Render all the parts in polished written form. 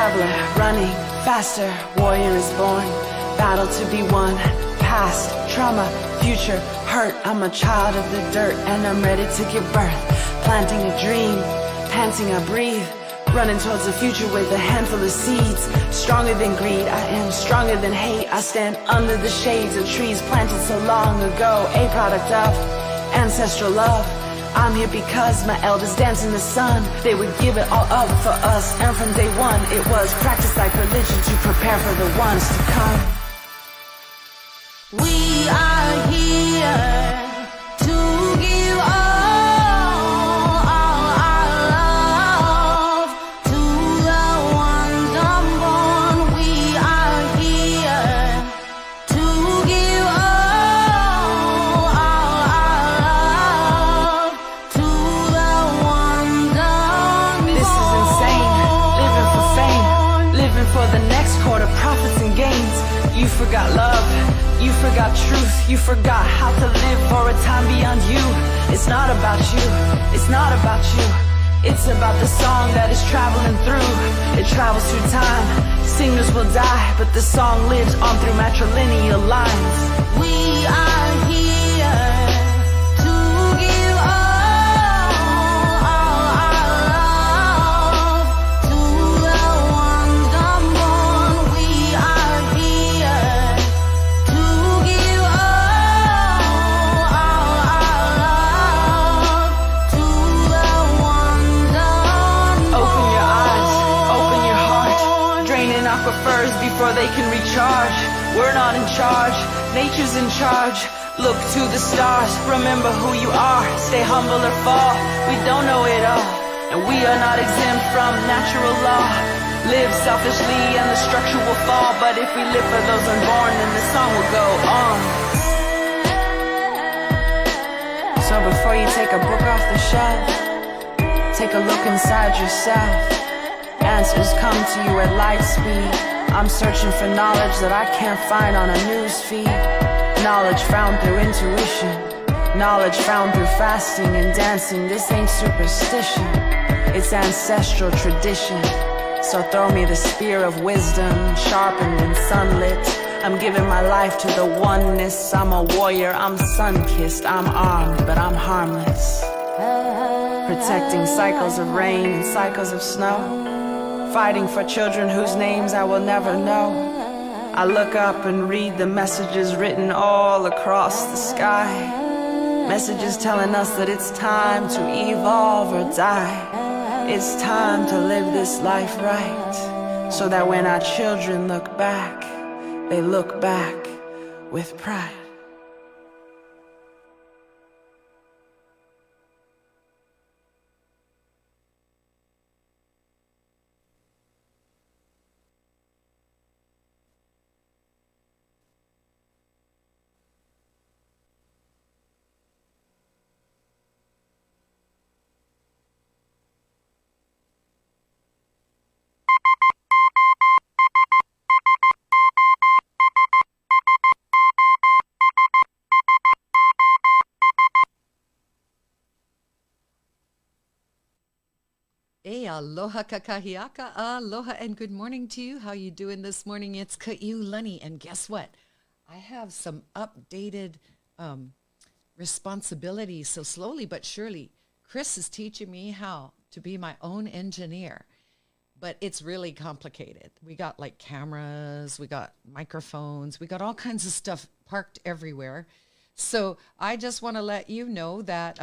traveler, running faster, warrior is born, battle to be won, past, trauma, future, hurt. I'm a child of the dirt and I'm ready to give birth, planting a dream, panting I breathe, running towards the future with a handful of seeds, stronger than greed, I am stronger than hate. I stand under the shades of trees planted so long ago, a product of ancestral love. I'm here because my elders danced in the sun. They would give it all up for us, and from day one it was practiced like religion to prepare for the ones to come. We are here to give all our love to the ones unborn. We are here to give all our love to the ones unborn. This is insane, living for fame, living for the next quarter, profits and gains. You forgot love, you forgot truth, you forgot how to live for a time beyond you. It's not about you, it's not about you. It's about the song that is traveling through. It travels through time, singers will die, but the song lives on through matrilineal lines. We are here to give all our love to the ones unborn. We are here to give all our love to the ones unborn. Open your eyes, open your heart, draining aquifers before they can recharge. We're not in charge, nature's in charge. Look to the stars, remember who you are. Stay humble or fall, we don't know it all, and we are not exempt from natural law. Live selfishly and the structure will fall, but if we live for those unborn, then the song will go on. So before you take a book off the shelf, take a look inside yourself. Answers come to you at light speed. I'm searching for knowledge that I can't find on a news feed. Knowledge found through intuition, knowledge found through fasting and dancing. This ain't superstition, it's ancestral tradition. So throw me the spear of wisdom, sharpened and sunlit. I'm giving my life to the oneness. I'm a warrior, I'm sun-kissed, I'm armed, but I'm harmless. Protecting cycles of rain and cycles of snow. Fighting for children whose names I will never know. I look up and read the messages written all across the sky. Messages telling us that it's time to evolve or die. It's time to live this life right, so that when our children look back, they look back with pride. Hey, aloha kakahiaka, aloha and good morning to you. How you doing this morning? It's Kaiulani, and guess what? I have some updated responsibilities. So slowly but surely, Chris is teaching me how to be my own engineer, but it's really complicated. We got like cameras, we got microphones, we got all kinds of stuff parked everywhere. So I just want to let you know that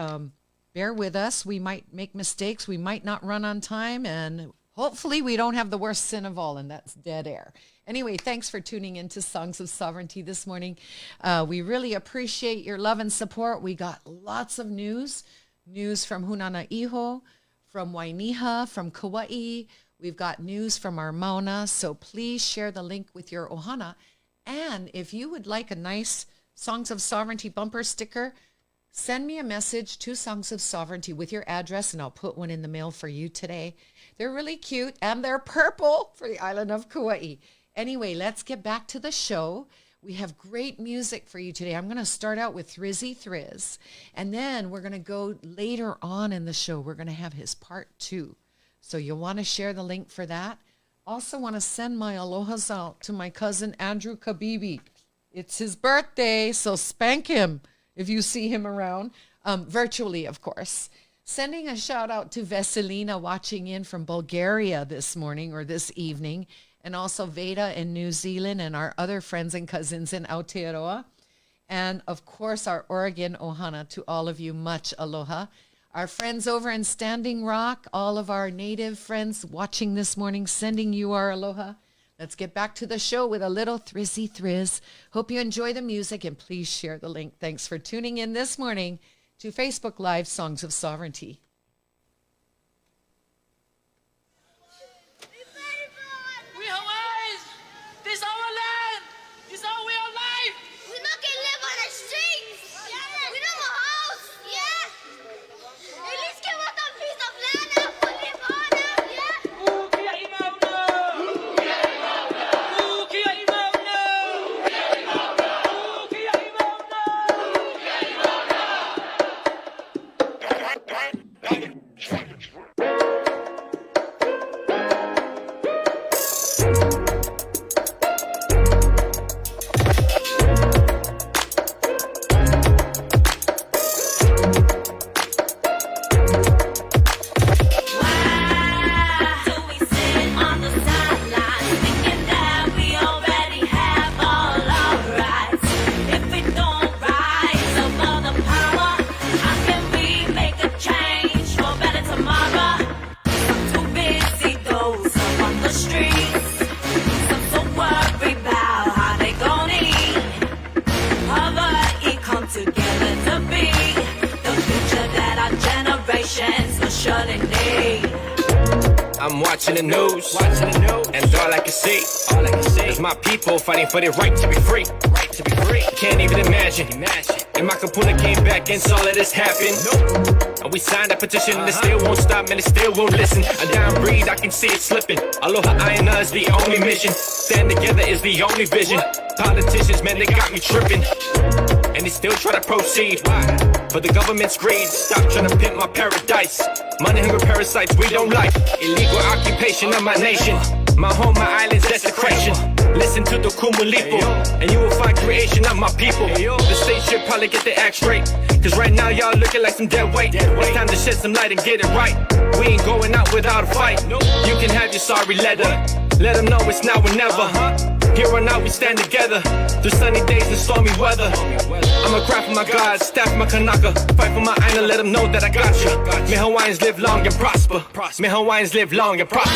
bear with us. We might make mistakes. We might not run on time. And hopefully we don't have the worst sin of all, and that's dead air. Anyway, thanks for tuning into Songs of Sovereignty this morning. We really appreciate your love and support. We got lots of news from Hunana Iho, from Wainiha, from Kauai. We've got news from our Mauna. So please share the link with your ohana. And if you would like a nice Songs of Sovereignty bumper sticker, send me a message to Songs of Sovereignty with your address, and I'll put one in the mail for you today. They're really cute, and they're purple for the island of Kauai. Anyway, let's get back to the show. We have great music for you today. I'm going to start out with Thrizzy Thriz, and then we're going to go later on in the show. We're going to have his part 2. So you'll want to share the link for that. Also want to send my alohas out to my cousin Andrew Kabibi. It's his birthday, so spank him if you see him around, virtually, of course. Sending a shout out to Veselina watching in from Bulgaria this morning or this evening, and also Veda in New Zealand and our other friends and cousins in Aotearoa. And of course, our Oregon ohana to all of you, much aloha. Our friends over in Standing Rock, all of our native friends watching this morning, sending you our aloha. Let's get back to the show with a little thrizzy thriz. Hope you enjoy the music and please share the link. Thanks for tuning in this morning to Facebook Live Songs of Sovereignty. We Hawaiians! This our land! This our way of life! We not can live on the streets. We don't have a house. Yeah. At least give us a piece of land and we live on it. Yeah. Kia imauna! Kia imauna! Kia imauna! Kia Why do we sit on the sidelines thinking that we already have all our rights? If we don't rise above the power, how can we make a change for better tomorrow? Some too busy, those up on the streets. Some so worried about how they gon' eat. Poverty come together to be the future that our generations will surely need. I'm watching the news, and all I can see, is my people fighting for their right to be free, Can't even imagine. And my kapuna came back and saw that this happened. And we signed a petition and it still won't stop, man, it still won't listen. A down breed, I can see it slipping. Aloha Aina is the only mission. Stand together is the only vision. Politicians, man, they got me tripping. And they still try to proceed. For the government's greed, stop trying to pimp my paradise. Money hungry parasites we don't like. Illegal occupation of my nation. My home, my island's desecration. Listen to the Kumulipo, and you will find creation of my people. The state should probably get their act straight, cause right now y'all looking like some dead weight. It's time to shed some light and get it right. We ain't going out without a fight. You can have your sorry letter. Let them know it's now or never. Here on out we stand together through sunny days and stormy weather. I'ma cry for my gods, staff my kanaka, fight for my Aina, let them know that I got you. May Hawaiians live long and prosper. May Hawaiians live long and prosper.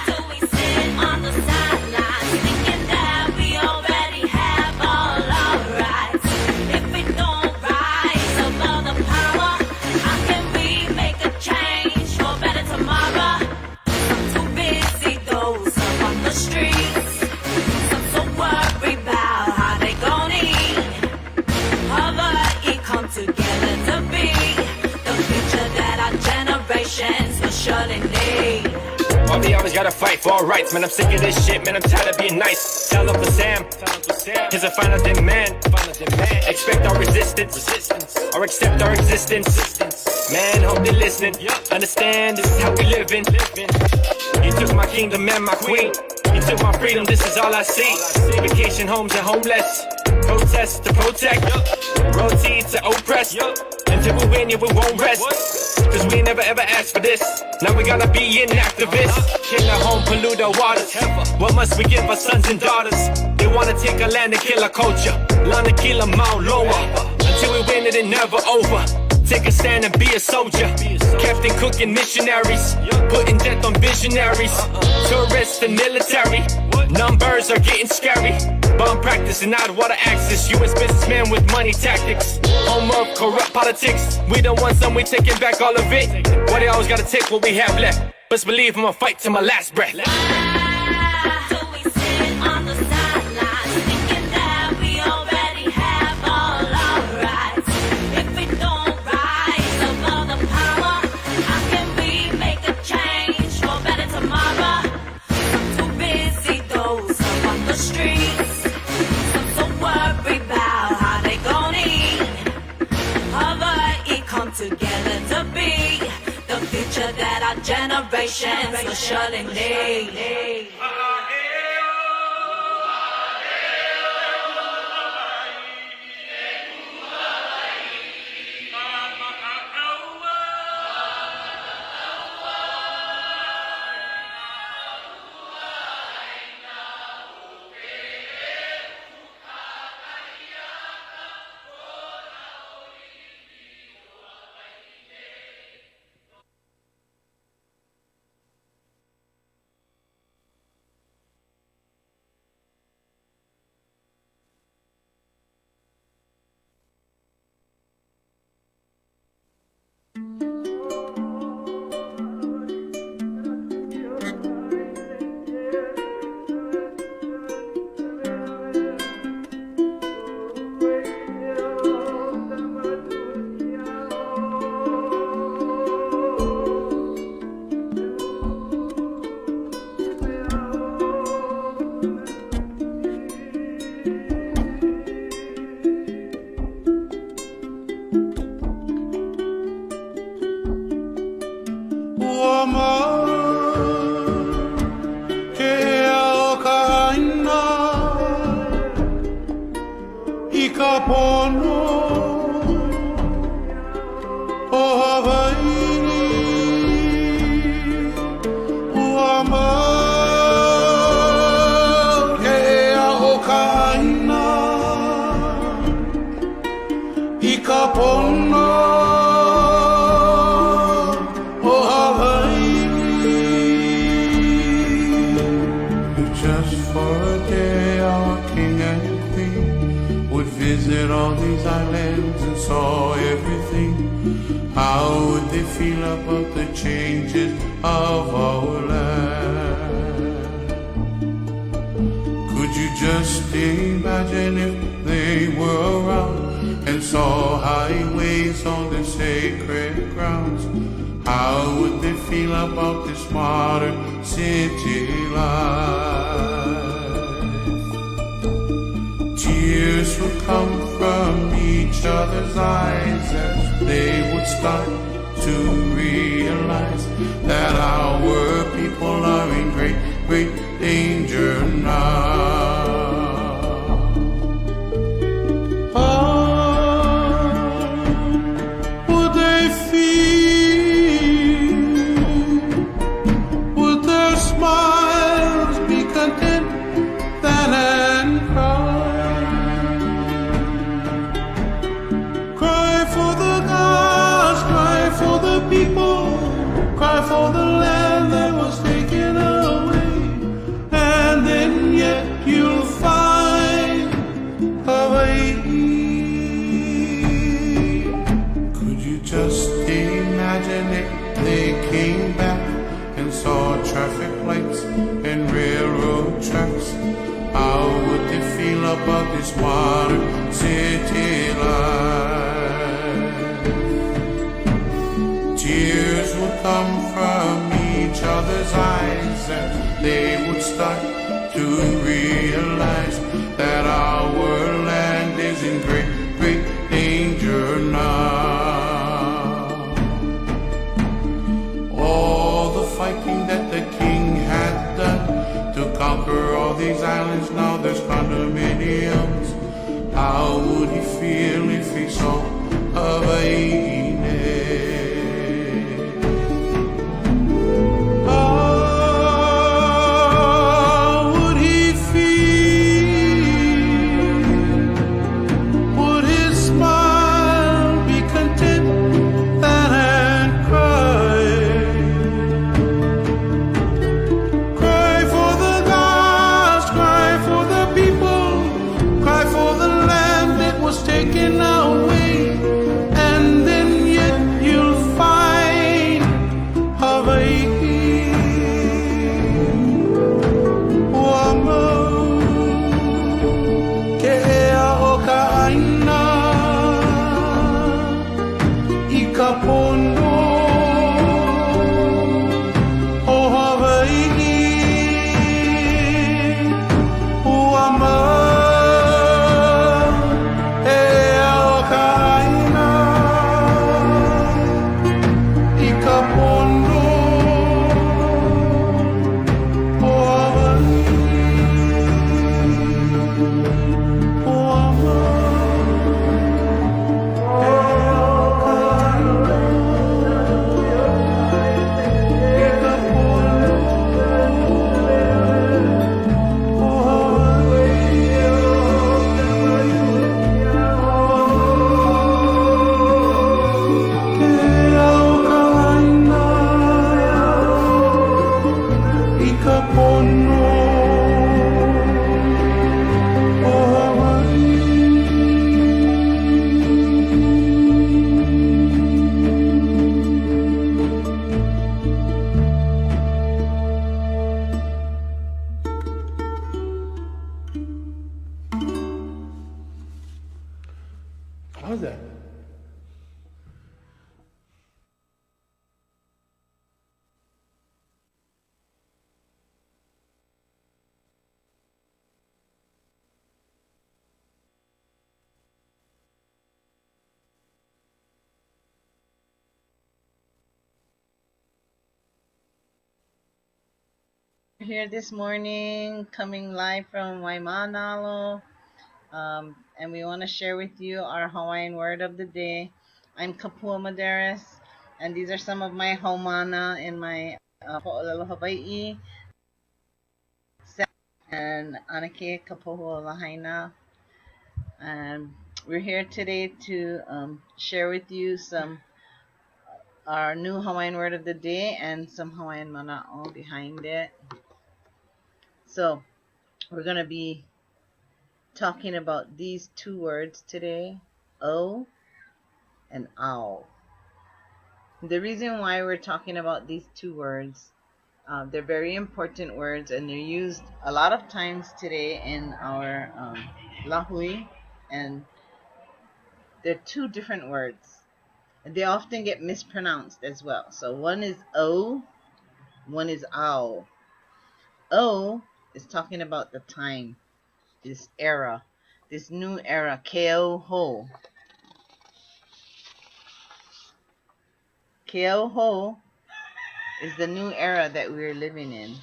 Do we sit on the sidelines thinking that we already have all our rights? If we don't rise above the power, how can we make a change for better tomorrow? Some too busy, those up on the streets. Some so worried about how they gon' eat. Poverty come together to be the future that our generations will surely need. Why we always gotta fight for our rights? Man, I'm sick of this shit, man, I'm tired of being nice. Tell Uncle Sam, here's a final demand. Expect our resistance, or accept our existence. Man, hope they're listening. Understand, this is how we living. You took my kingdom and my queen. You took my freedom, this is all I see. Vacation homes and homeless. Protests to protect. Royalty to oppress. Until we win, yeah, we won't rest. Cause we never ever asked for this. Now we gotta be an activist. Kill our home, pollute our waters. What must we give our sons and daughters? They wanna take our land and kill our culture. Lana kill them out lower. Until we win it and never over. Take a stand and be a soldier. Captain Cook and missionaries. Putting death on visionaries. Tourists and military. Numbers are getting scary. Bomb practice and out of water access. US businessmen with money tactics. Home of corrupt politics. We don't want some, we taking back all of it. Why they always gotta take what we have left? Best believe I'ma fight to my last breath. Do we sit on the sidelines thinking that we already have all our rights? If we don't rise above the power, how can we make a change for better tomorrow? Some too busy, those up on the streets. Some so worried about how they gon' eat. Poverty come together to be the future that our generation generations will surely need. Just for a day, our king and queen would visit all these islands and saw everything. How would they feel about the changes of our land? Could you just imagine if they were around and saw highways on the sacred grounds? How would they feel about this modern city life? Tears would come from each other's eyes as they would start to realize that our people are in great, great danger now. For the land that was taken away, and then yet you'll find Hawaii. Could you just imagine if they came back and saw traffic lights and railroad tracks? How would they feel about this modern city life? Tears would come from each other's eyes and they would start to realize that our land is in great, great danger now. All the fighting that the king had done to conquer all these islands, now there's condominiums. How would he feel if he saw Hawaii? Would kapono o Hawaii. How's that? Here this morning, coming live from Waimanalo, and we want to share with you our Hawaiian word of the day. I'm Kapua Maderas, and these are some of my haumana in my Ho'olelo Hawaii and Anake Kapoho Lahaina. And we're here today to share with you some our new Hawaiian word of the day and some Hawaiian mana'o behind it. So we're going to be talking about these two words today, o and ao. The reason why we're talking about these two words, they're very important words, and they're used a lot of times today in our lahui, and they're two different words. And they often get mispronounced as well. So one is o, one is ao. O is talking about the time, this era, this new era, keo ho. Keo ho is the new era that we're living in.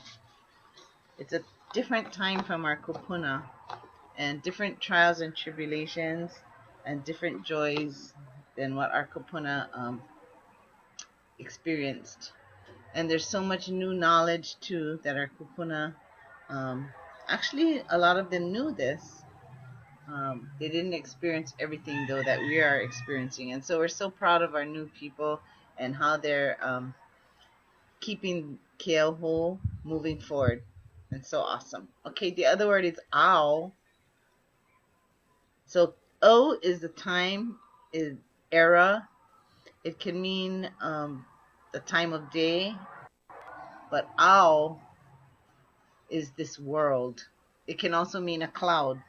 It's a different time from our kupuna, and different trials and tribulations and different joys than what our kupuna experienced. And there's so much new knowledge too that our kupuna, actually a lot of them knew this. They didn't experience everything though that we are experiencing, and so we're so proud of our new people and how they're keeping Keoho moving forward. It's so awesome. Okay, the other word is ao. So o is the time, is era. It can mean the time of day, but ao is this world. It can also mean a cloud.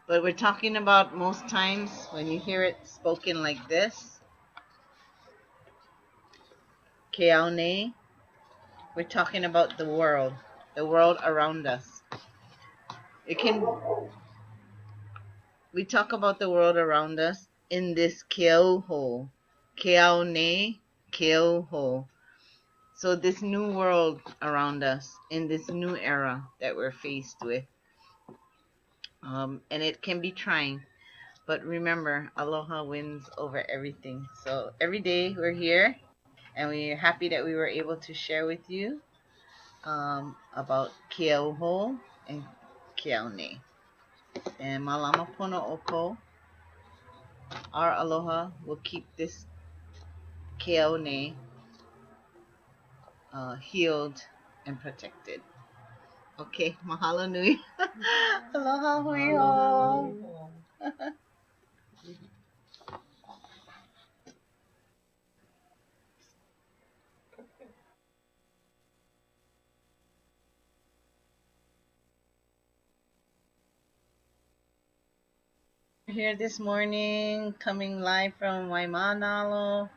But we're talking about most times when you hear it spoken like this, keaune, we're talking about the world around us. We talk about the world around us in this keoho, keaune, keoho. So this new world around us in this new era that we're faced with. And it can be trying, but remember, aloha wins over everything. So every day we're here, and we're happy that we were able to share with you about keoho and keaune. And malama pono oko, our aloha will keep this keaune healed and protected. Okay, mahalo nui. Aloha hui ho. Here this morning, coming live from Waimanalo.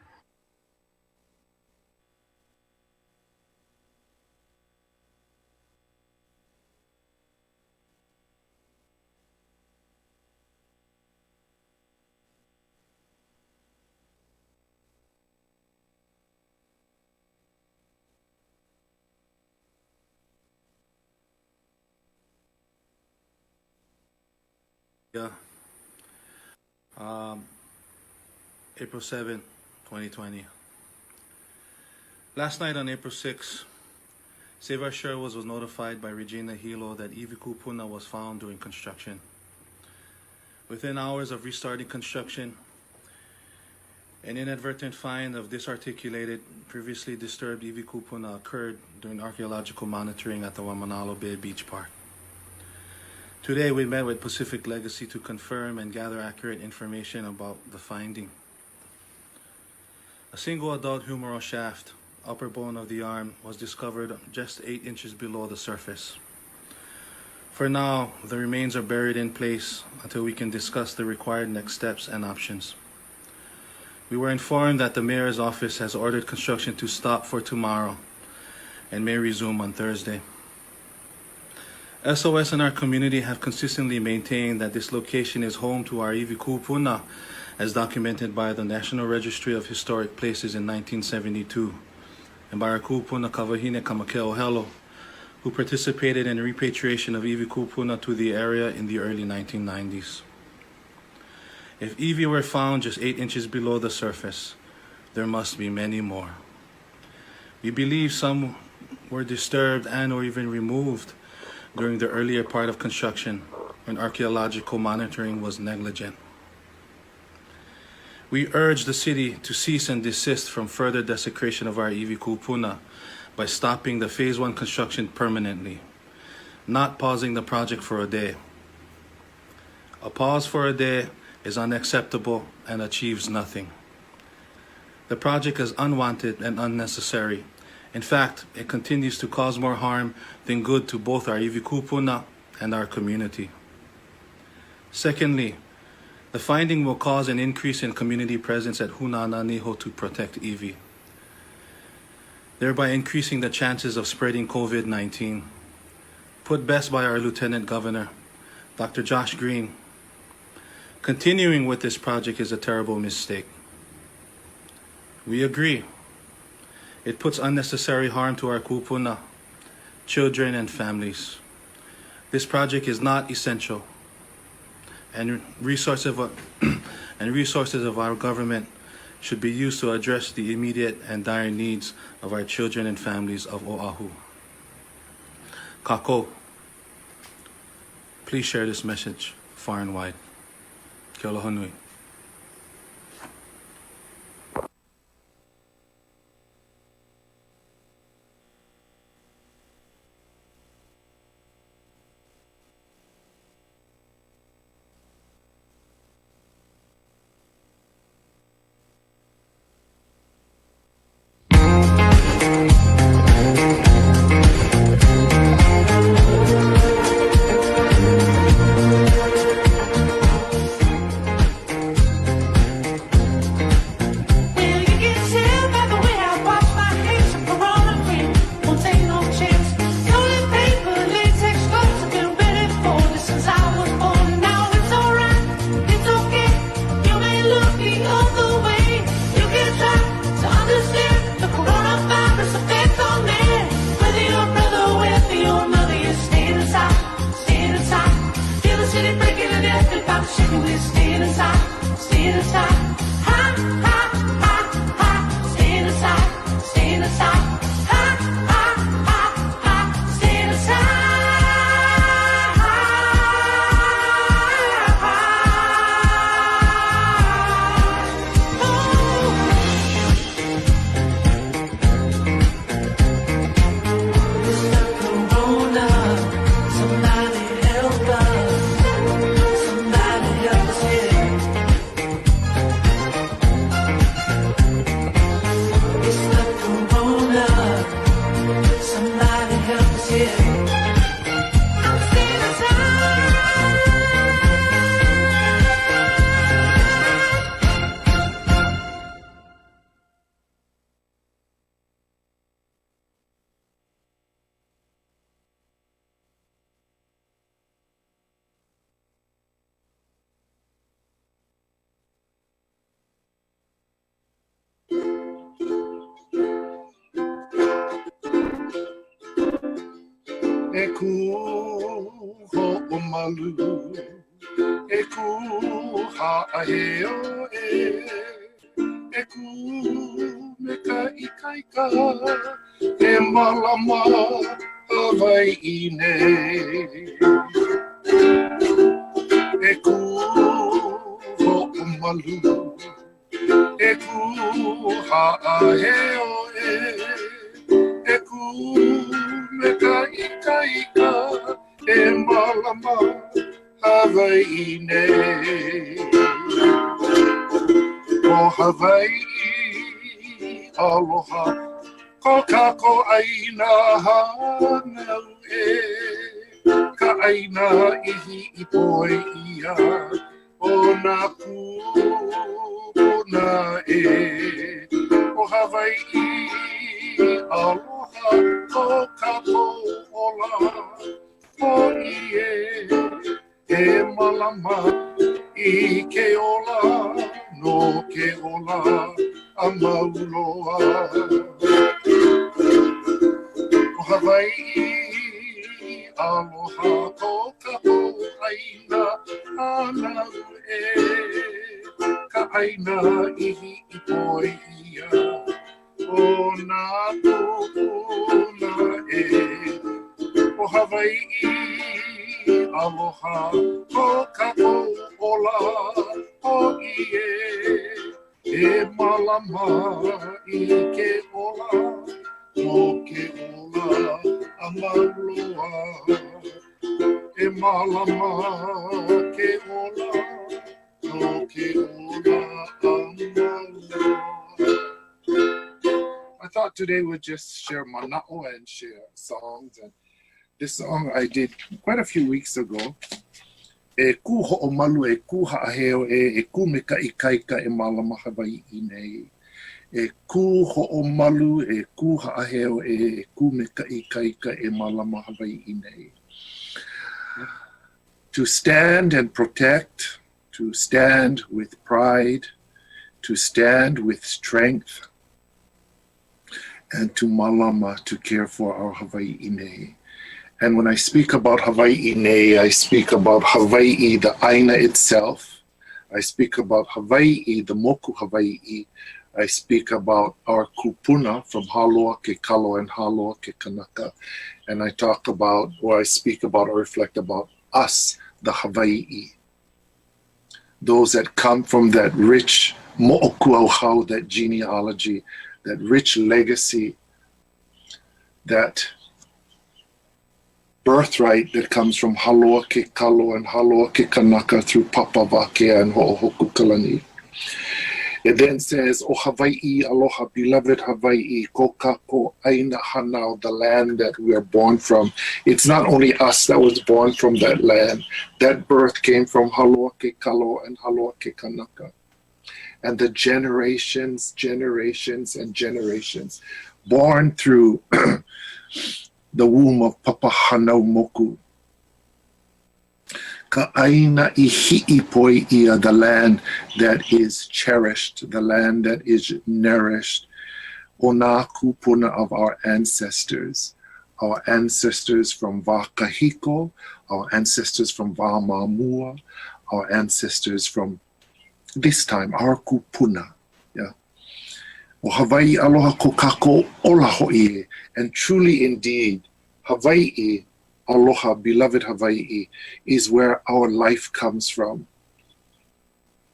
Yeah. April 7, 2020. Last night on April 6, Save Our Sherwood was notified by Regina Hilo that Iviku Puna was found during construction. Within hours of restarting construction, An inadvertent find of disarticulated, previously disturbed iviku puna occurred during archaeological monitoring at the Waimanalo Bay Beach Park. Today we met with Pacific Legacy to confirm and gather accurate information about the finding. A single adult humeral shaft, upper bone of the arm, was discovered just 8 inches below the surface. For now, the remains are buried in place until we can discuss the required next steps and options. We were informed that the mayor's office has ordered construction to stop for tomorrow and may resume on Thursday. SOS and our community have consistently maintained that this location is home to our iviku puna, as documented by the National Registry of Historic Places in 1972, and by our kupuna Kawahine Kamakeo Helo, who participated in the repatriation of iviku puna to the area in the early 1990s. If iwi were found just 8 inches below the surface, there must be many more. We believe some were disturbed and or even removed during the earlier part of construction when archaeological monitoring was negligent. We urge the city to cease and desist from further desecration of our iviku puna by stopping the Phase 1 construction permanently, not pausing the project for a day. A pause for a day is unacceptable and achieves nothing. The project is unwanted and unnecessary. In fact, it continues to cause more harm than good to both our iviku puna and our community. Secondly, the finding will cause an increase in community presence at Hunananiho to protect iwi, thereby increasing the chances of spreading COVID-19. Put best by our Lieutenant Governor, Dr. Josh Green, continuing with this project is a terrible mistake. We agree. It puts unnecessary harm to our kupuna, children and families. This project is not essential, and resources of our government should be used to address the immediate and dire needs of our children and families of Oahu. Kako, please share this message far and wide. Ke aloha nui. E ku ho'omalu, e ku ha'aheo e ku me ka ikaika, e malama Hawaii nei. E ku ho'omalu, E ku ha'aheo e ku me ka ika e malama Hawaii nei. O Hawaii, aloha, ko kako aina hanau ka aina ihi I poe ia o nā kuna O Hawaii, aloha, ko kako ola, o ie, e malama I ke ola, no ke ola, a mauloa. O Hawaii, aloha ko kapo aina anau ka aina ihi I poe ia o nā tūpuna O Hawaii, aloha ko kapo ola o ie e malama I ke ola no ke ola a mauloa e malama ke ola no ke ola a mauloa. I thought today we'd just share mana'o and share songs, and this song I did quite a few weeks ago. E ku ho'omalu e ku ha'aheo e ku me ka ikaika e malama Hawaii nei. E ku ho'omalu e ku ha'aheo e ku me ka ikaika e malama Hawaii nei. To stand and protect, to stand with pride, to stand with strength, and to malama, to care for our Hawaii nei. And when I speak about Hawaii nei, I speak about Hawaii, the aina itself. I speak about Hawaii, the moku Hawaii. I speak about our kupuna from Haloa ke Kalo and Haloa ke Kanaka. And I talk about, or I speak about or reflect about us, the Hawaii. Those that come from that rich mo'okuauhau, that genealogy, that rich legacy, that birthright that comes from Haloa ke Kalo and Haloa ke Kanaka through Papawakea and Ho'ohokukalani. It then says, O Hawaii, aloha, beloved Hawaii, ko kako aina hanau, the land that we are born from. It's not only us that was born from that land. That birth came from Haloa ke Kalo and Haloa ke Kanaka. And the generations, and generations, born through the womb of Papa Hanau Moku. Ka aina I hi'i poe ia, the land that is cherished, the land that is nourished. O nā kupuna of our ancestors from Wakahiko, our ancestors from Wamamua, our ancestors from this time, our kupuna. Yeah. O Hawaii aloha ko kako ola ho'i, and truly indeed, Hawaii, aloha, beloved Hawaii, is where our life comes from.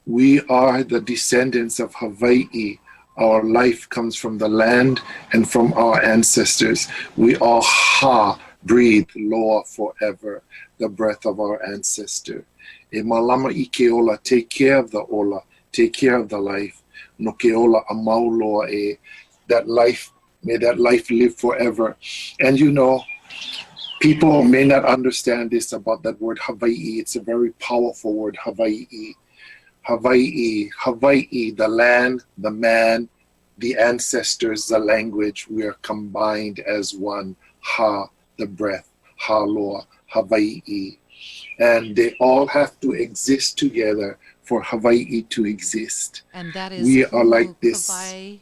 We are the descendants of Hawaii. Our life comes from the land and from our ancestors. We all breathe loa forever, the breath of our ancestor. E malama I ke ola, take care of the ola, take care of the life. No ke ola a mauloa e, that life, may that life live forever. And you know, people may not understand this about that word Hawaii. It's a very powerful word, Hawaii. Hawaii, the land, the man, the ancestors, the language, we are combined as one. Ha, the breath, Haloa, Hawaii. And they all have to exist together for Hawaii to exist. And that is we are like this. Kawai,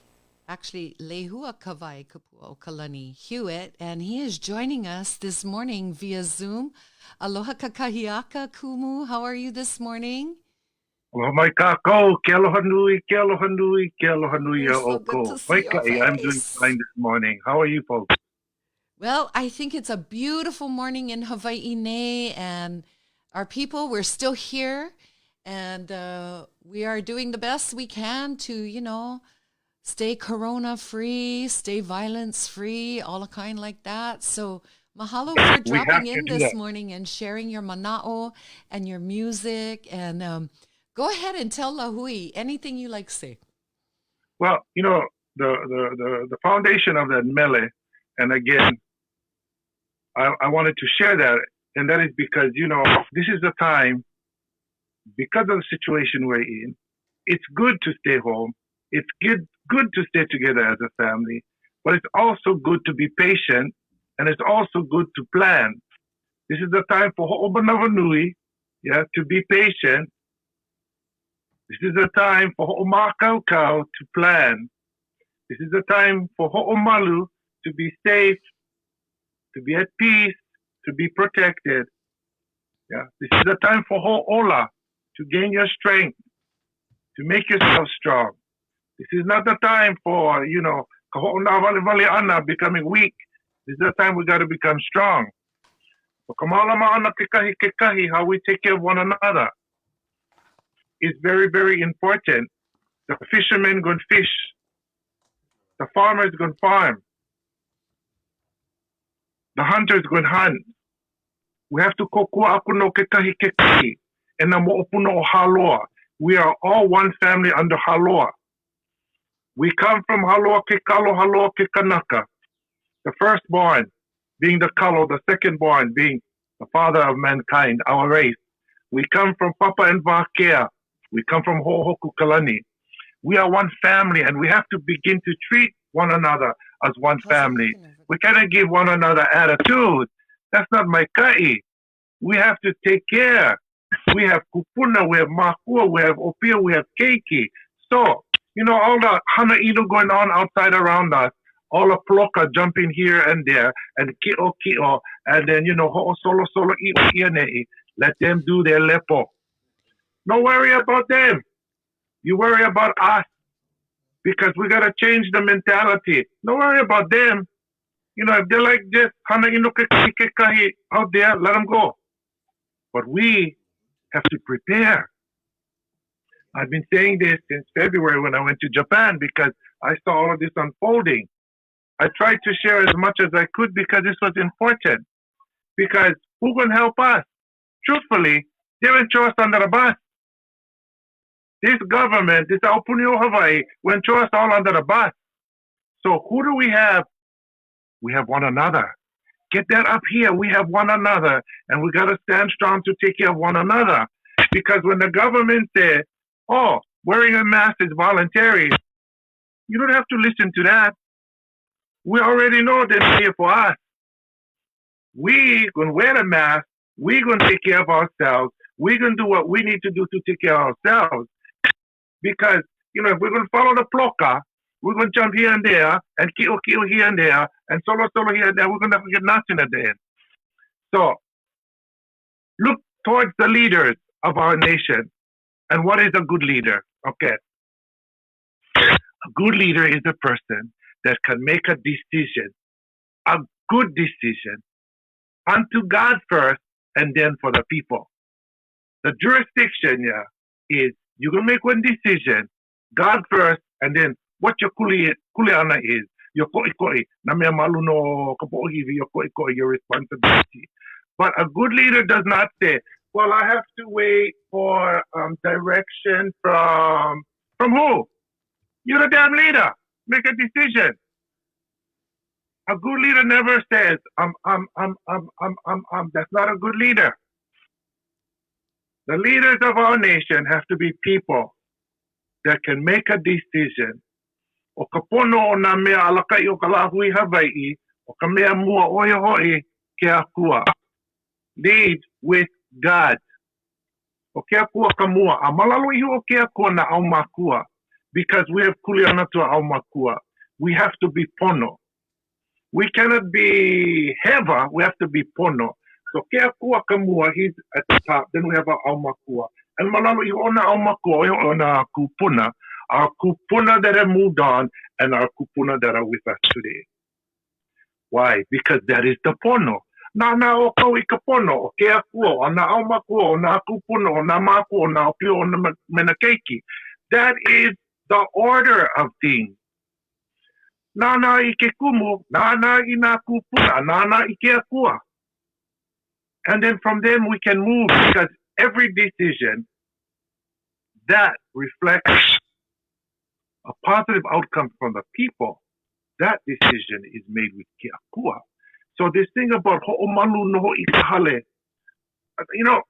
actually, Lehua Kawai Kapuo Kalani Hewitt, and he is joining us this morning via Zoom. Aloha kakahiaka kumu, how are you this morning? Aloha mai kākou, ke aloha nui, ke aloha nui, ke aloha nui It's a so good oko. to see your Waikai, I'm doing face. fine this morning. How are you folks? Well, I think it's a beautiful morning in Hawaii nei, and our people, we're still here. And we are doing the best we can to, stay corona free, stay violence free, all kind like that. So mahalo for We have dropping to in do this that. morning and sharing your mana'o and your music. And go ahead and tell Lahui anything you like to say. Well, the foundation of that mele, and again, I wanted to share that, and that is because, this is the time, because of the situation we're in, it's good to stay home. It's good to stay together as a family, but it's also good to be patient, and it's also good to plan. This is the time for Ho'obanavanui, to be patient. This is the time for Ho'omakaukau to plan. This is the time for Ho'omalu to be safe, to be at peace, to be protected. This is the time for Ho'ola to gain your strength, to make yourself strong. This is not the time for, Kaho'onavali becoming weak. This is the time we got to become strong. How we take care of one another is very, very important. The fishermen going to fish. The farmers going to farm. The hunters going to hunt. We have to kokua akuno kekahi and na mo'opuno o haloa. We are all one family under haloa. We come from haloa ke kalo, haloa ke kanaka. The firstborn being the kalo, the secondborn being the father of mankind, our race. We come from Papa and Vakea. We come from Ho'ohoku Kalani. We are one family, and we have to begin to treat one another as one family. We cannot give one another attitude. That's not my kai. We have to take care. We have kupuna, we have makua, we have opia, we have keiki. So, all the hana inu going on outside around us, all the ploka jumping here and there, and ki'o, and then, ho'o solo i'o. Let them do their lepo. Don't worry about them. You worry about us, because we got to change the mentality. Don't worry about them. If they're like this, hana inu kekahi out there, let them go. But we have to prepare. I've been saying this since February when I went to Japan, because I saw all of this unfolding. I tried to share as much as I could because this was important. Because who can help us? Truthfully, they will throw us under the bus. This government, this Aopunio Hawaii, will throw us all under the bus. So who do we have? We have one another. Get that up here. We have one another, and we got to stand strong to take care of one another. Because when the government said, wearing a mask is voluntary, you don't have to listen to that. We already know they're here for us. We going to wear the mask. We're going to take care of ourselves. We're going to do what we need to do to take care of ourselves. Because, if we're going to follow the ploka, we're going to jump here and there, and ki'o here and there, and solo here and there. We're going to forget nothing at the end. So, look towards the leaders of our nation. And what is a good leader? Okay. A good leader is a person that can make a decision, a good decision, unto God first, and then for the people. The jurisdiction is you're going to make one decision, God first, and then what your kuleana is, your ko'ikoi, na mea malu no kapo'iwi, your ko'ikoi, your responsibility. But a good leader does not say, well, I have to wait for direction from who? You're the damn leader. Make a decision. A good leader never says, that's not a good leader. The leaders of our nation have to be people that can make a decision. O ka pono o nā mea alakai o ka lahui Hawaii, o ka mea mua oia hoi ke akua. Lead with God. O ke akua ka mua. A malalo iho o ke akua na au makua. Because we have kuleana to au makua. We have to be pono. We cannot be heva, we have to be pono. So ke akua ka mua, he's at the top. Then we have our au makua. And malalo iho o na au makua, iho o na kupuna. Our kupuna that have moved on, and our kupuna that are with us today. Why? Because that is the pono. Na na o kau I ka pono, o ke akua, o na au makua, o na kupuna, o na makua, o na o pio, o na mena keiki. That is the order of things. Nana I ke kumu, nana I na kupuna, nana I ke akua. And then from them we can move because every decision that reflects a positive outcome from the people, that decision is made with ke akua. So this thing about ho'omalu no ikahale, you know,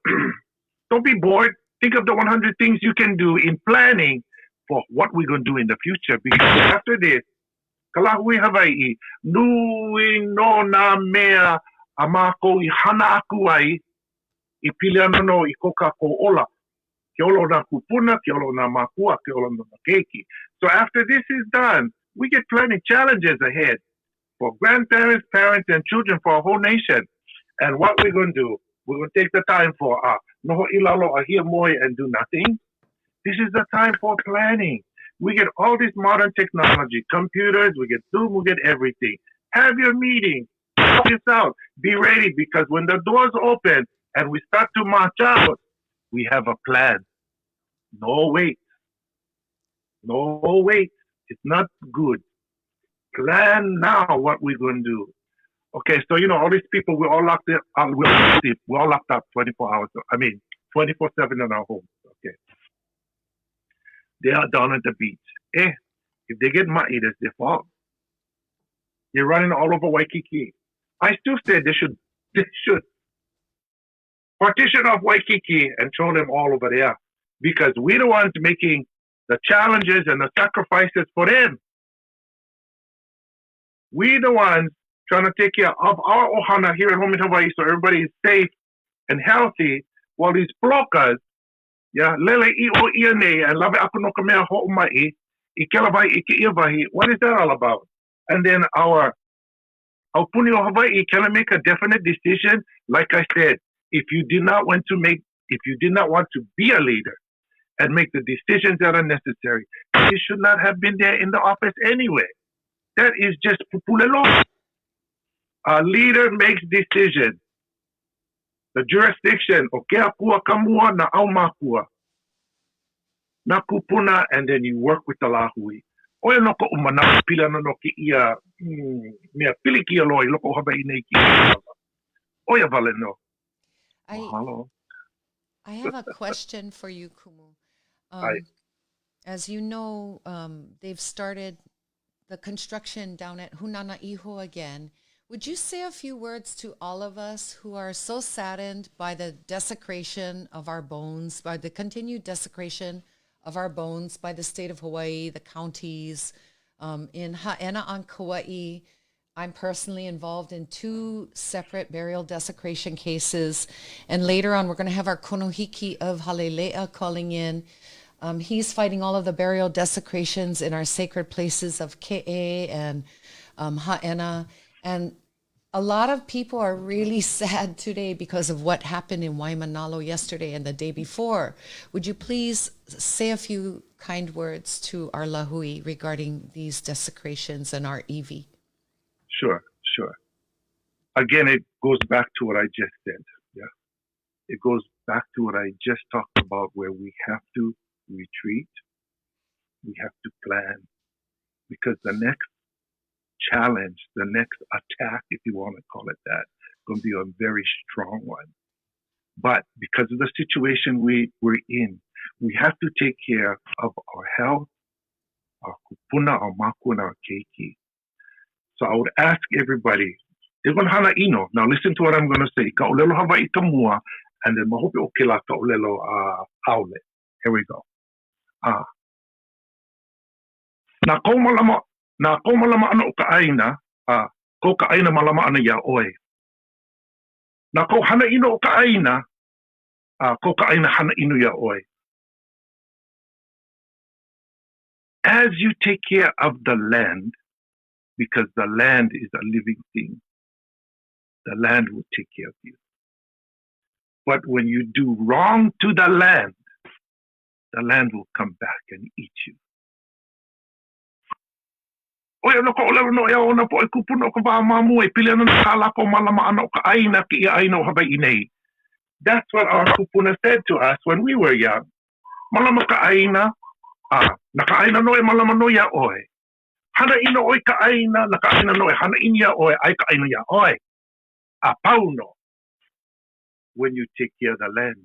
don't be bored. Think of the 100 things you can do in planning for what we're going to do in the future. Because after this, Kalahui Hawaii, nui no na mea amako I hana aku ai, I pili ana no I koka ko ola. Ke olo na kupuna, ke olo na makua, ke olo na keiki. So after this is done, we get plenty challenges ahead for grandparents, parents, and children for our whole nation. And what we're going to do, we're going to take the time for noho ilalo ahia moi and do nothing. This is the time for planning. We get all this modern technology, computers, we get Zoom, we get everything. Have your meeting, talk this out, be ready because when the doors open and we start to march out, we have a plan. No wait. No wait. It's not good. Plan now what we're going to do. Okay, so all these people, we're all locked up. We're all locked up 24 hours. 24/7 in our homes. Okay, they are down at the beach. If they get muddy, that's their fault. They're running all over Waikiki. I still say they should partition off Waikiki and throw them all over there because we're the ones making the challenges and the sacrifices for them. We're the ones trying to take care of our ohana here at home in Hawaii so everybody is safe and healthy while these blockers, lele I o ia nei and lave aku no ka mea ho'omai I kelawai I ke iwahi. What is that all about? And then our puni o Hawaii, can I make a definite decision? Like I said, if you did not want to be a leader and make the decisions that are necessary, you should not have been there in the office anyway. That is just pupulelo. A leader makes decisions. The jurisdiction, o ke akua kamua na au makua. Na kupuna, and then you work with the lahui. Oia no ko umana pila no ki ia mea pili ki aloi loko Hawaii nei ki. Oia vale no. Mahalo. I have a question for you, Kumu. As you know, they've started the construction down at Hunana Iho again. Would you say a few words to all of us who are so saddened by the desecration of our bones, by the continued desecration of our bones by the state of Hawaii, the counties, in Ha'ena on Kauai? I'm personally involved in 2 separate burial desecration cases. And later on, we're going to have our Konohiki of Halelea calling in. He's fighting all of the burial desecrations in our sacred places of Ke'e and Ha'ena. And a lot of people are really sad today because of what happened in Waimanalo yesterday and the day before. Would you please say a few kind words to our lahui regarding these desecrations and our iwi? Sure. Again, it goes back to what I just said. Yeah, it goes back to what I just talked about, where we have to retreat, we have to plan, because the next challenge, the next attack, if you want to call it that, is going to be a very strong one. But because of the situation we're in, we have to take care of our health, our kupuna, our maku, and our keiki. So I would ask everybody, hana ino. Now listen to what I'm going to say. Ka olelo Hawaii ka mua, and then mahope o ke la ka olelo haole. Here we go. Na ko malama ana o ka aina, ko ka aina malama ana ia oe. Na ko hana ino o ka aina, ko ka aina hana ino ia oe. As you take care of the land, because the land is a living thing, the land will take care of you. But when you do wrong to the land will come back and eat you. Oia no ka olelo no ea ona po e kupuna o ka wā mamu e pili ana na kālako malama ana o ka aina ki ia aina o Hawaii nei. That's what our kupuna said to us when we were young. Malama ka aina, na ka aina no e malama no ia oe. Hana ino oi ka aina, na ka aina no e hana ini ia oe, ai ka aina ia oe. A pauno. When you take care of the land,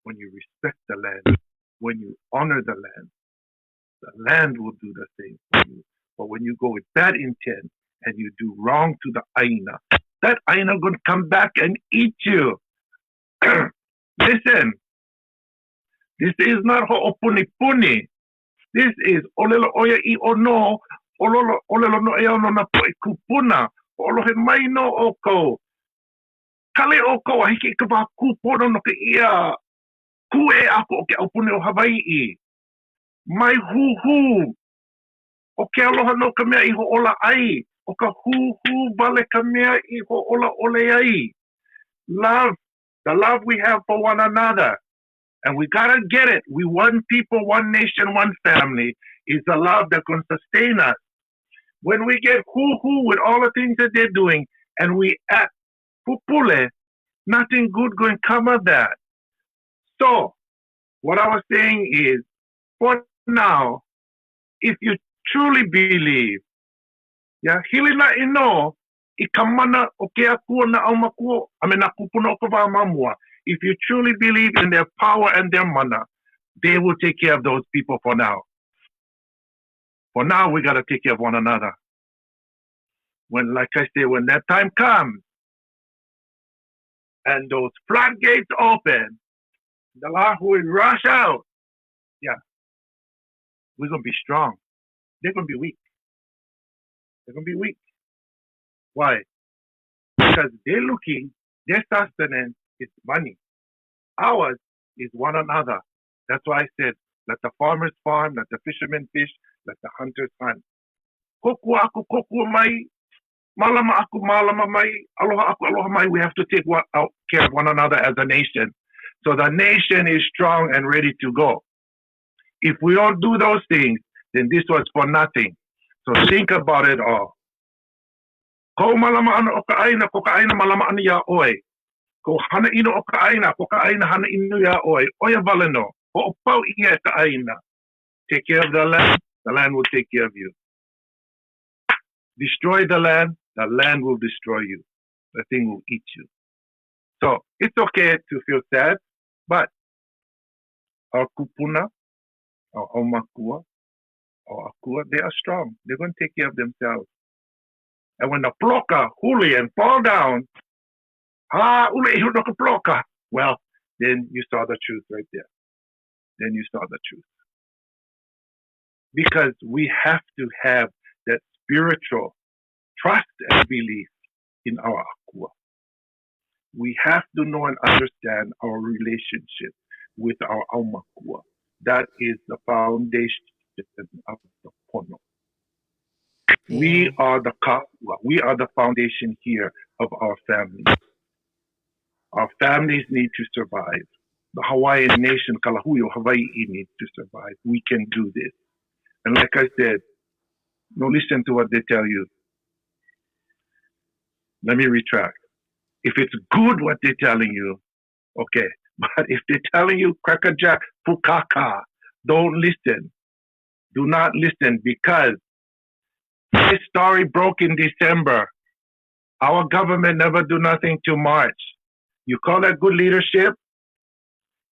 when you respect the land, when you honor the land will do the same for you. But when you go with bad intent and you do wrong to the aina, that aina gonna come back and eat you. Listen, this is not ho'opuni. This is olelo oia I ono, olelo no e ono na po e kupuna, olohe mai no oko. Kale oko a hiki ka wā kupono no ke ia ku e ako o ke aupune o Hawaii. Mai hu. O ke aloha no ka mea I ho ola ai. O ka hu vale ka mea I ho ola ole ai. Love, the love we have for one another. And we gotta get it. We one people, one nation, one family is the love that can sustain us. When we get hu with all the things that they're doing and we act pupule, nothing good going to come of that. So, what I was saying is, for now, if you truly believe, hili na ino, I kamana o ke akua na au makua, ame na kupuna o ka wā mamua. If you truly believe in their power and their mana, they will take care of those people for now. For now, we got to take care of one another. When, like I say, when that time comes, and those floodgates open, the Lord will rush out. We're going to be strong. They're going to be weak. They're going to be weak. Why? Because they're looking, their sustenance is money. Ours is one another. That's why I said, let the farmers farm, let the fishermen fish, let the hunters hunt. Koku aku koku mai, malama aku malama mai, aloha aku aloha mai. We have to take care of one another as a nation. So the nation is strong and ready to go. If we don't do those things, then this was for nothing. So think about it all. Ko malama ana o ka aina, ko ka aina malama ana ia oe. Ko hana ino o ka aina, ko ka aina hana ino ia oe. Oia valeno, o pau ia ka aina. Take care of the land will take care of you. Destroy the land will destroy you. The thing will eat you. So it's okay to feel sad, but our kupuna, our aumakua, our akua, they are strong. They're going to take care of themselves. And when the ploka, huli, and fall down, well, then you saw the truth right there. Then you saw the truth. Because we have to have that spiritual trust and belief in our akua. We have to know and understand our relationship with our aumakua. That is the foundation of the pono. Yeah. We are the kaua. We are the foundation here of our families. Our families need to survive. The Hawaiian nation, Kalahuyo, Hawaii needs to survive. We can do this. And like I said, no, listen to what they tell you. Let me retract. If it's good what they're telling you, okay. But if they're telling you crackerjack, pukaka, don't listen. Do not listen, because this story broke in December. Our government never do nothing to March. You call that good leadership?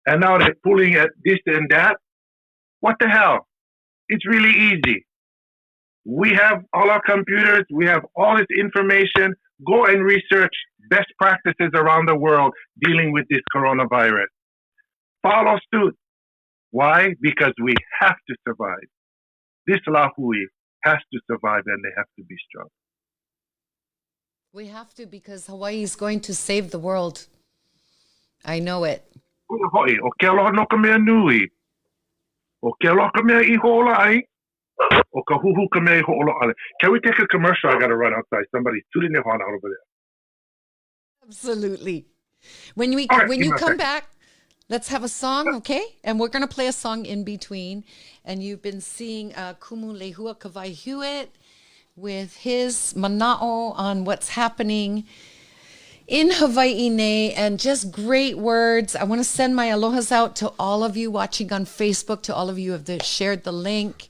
And now they're pulling at this and that? What the hell? It's really easy. We have all our computers. We have all this information. Go and research best practices around the world dealing with this coronavirus. Follow suit. Why? Because we have to survive. This Lahui has to survive, and they have to be strong. We have to, because Hawaii is going to save the world. I know it. O ke aloha no ka mea nui. O ke aloha ka mea I ho'ola ai. O ka huhu ka mea I ho'ola ale. Can we take a commercial? I got to run outside. Somebody's tooting their horn out over there. Absolutely. When you come back, let's have a song, okay? And we're going to play a song in between. And you've been seeing Kumu Lehua Kawai Hewitt. with his mana'o on what's happening in Hawaii Nei, and just great words. I want to send my alohas out to all of you watching on Facebook, to all of you who have shared the link.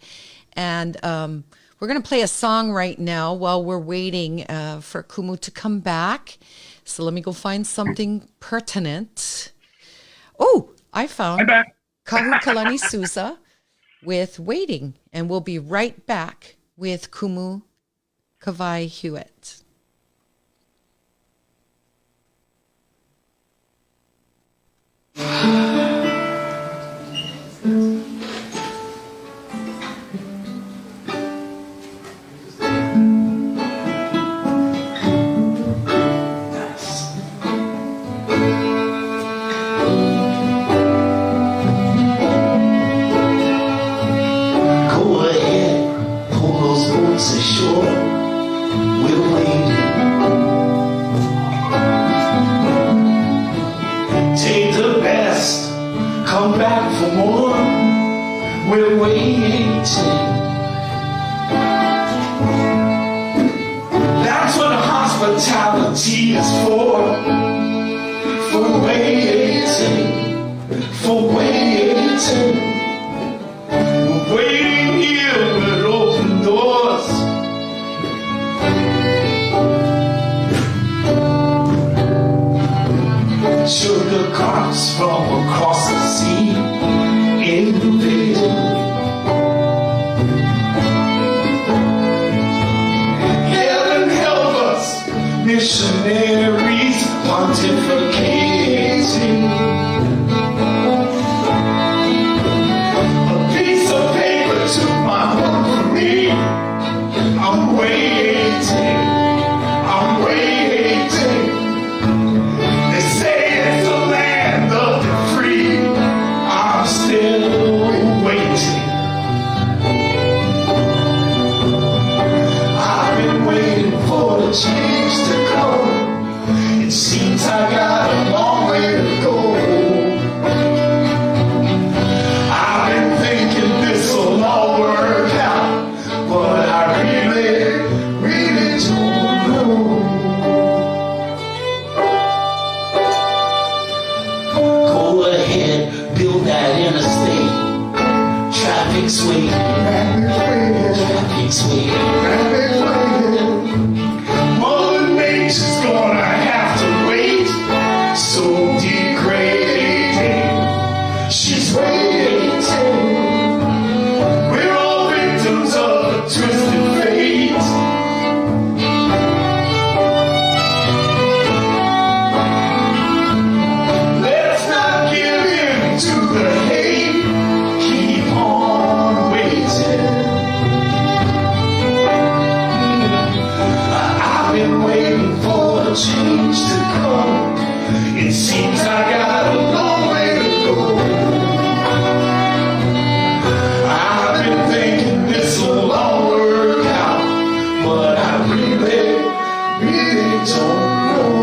And we're going to play a song right now while we're waiting for Kumu to come back. So let me go find something pertinent. Oh, I found I'm back. Kahu Kalani Souza with Waiting, and we'll be right back with Kumu Kawai Hewitt. Go ahead, pull those boats ashore. We're waiting. Take the best, come back for more. We're waiting. That's what hospitality is for. For waiting, for waiting. We're waiting here with open doors. Sugar carts from across the sea invading. Heaven help us, missionaries pontificating. A piece of paper took my heart from me. I'm waiting, I'm waiting. They say it's a land of the free. I'm still waiting. I've been waiting for the change to come. It seems I got a long way to go. I've been thinking this will all work out, but I really, really don't know. Go ahead, build that interstate. Traffic's waiting. Traffic's waiting. Mother Nature's gonna have to wait. So degrading. She's waiting. We're all victims of a twisted fate. Let's not give in to the hate. Keep on waiting. I've been waiting for the change to come. It seems I got a long way to go. I've been thinking this will all work out, but I really, really don't know.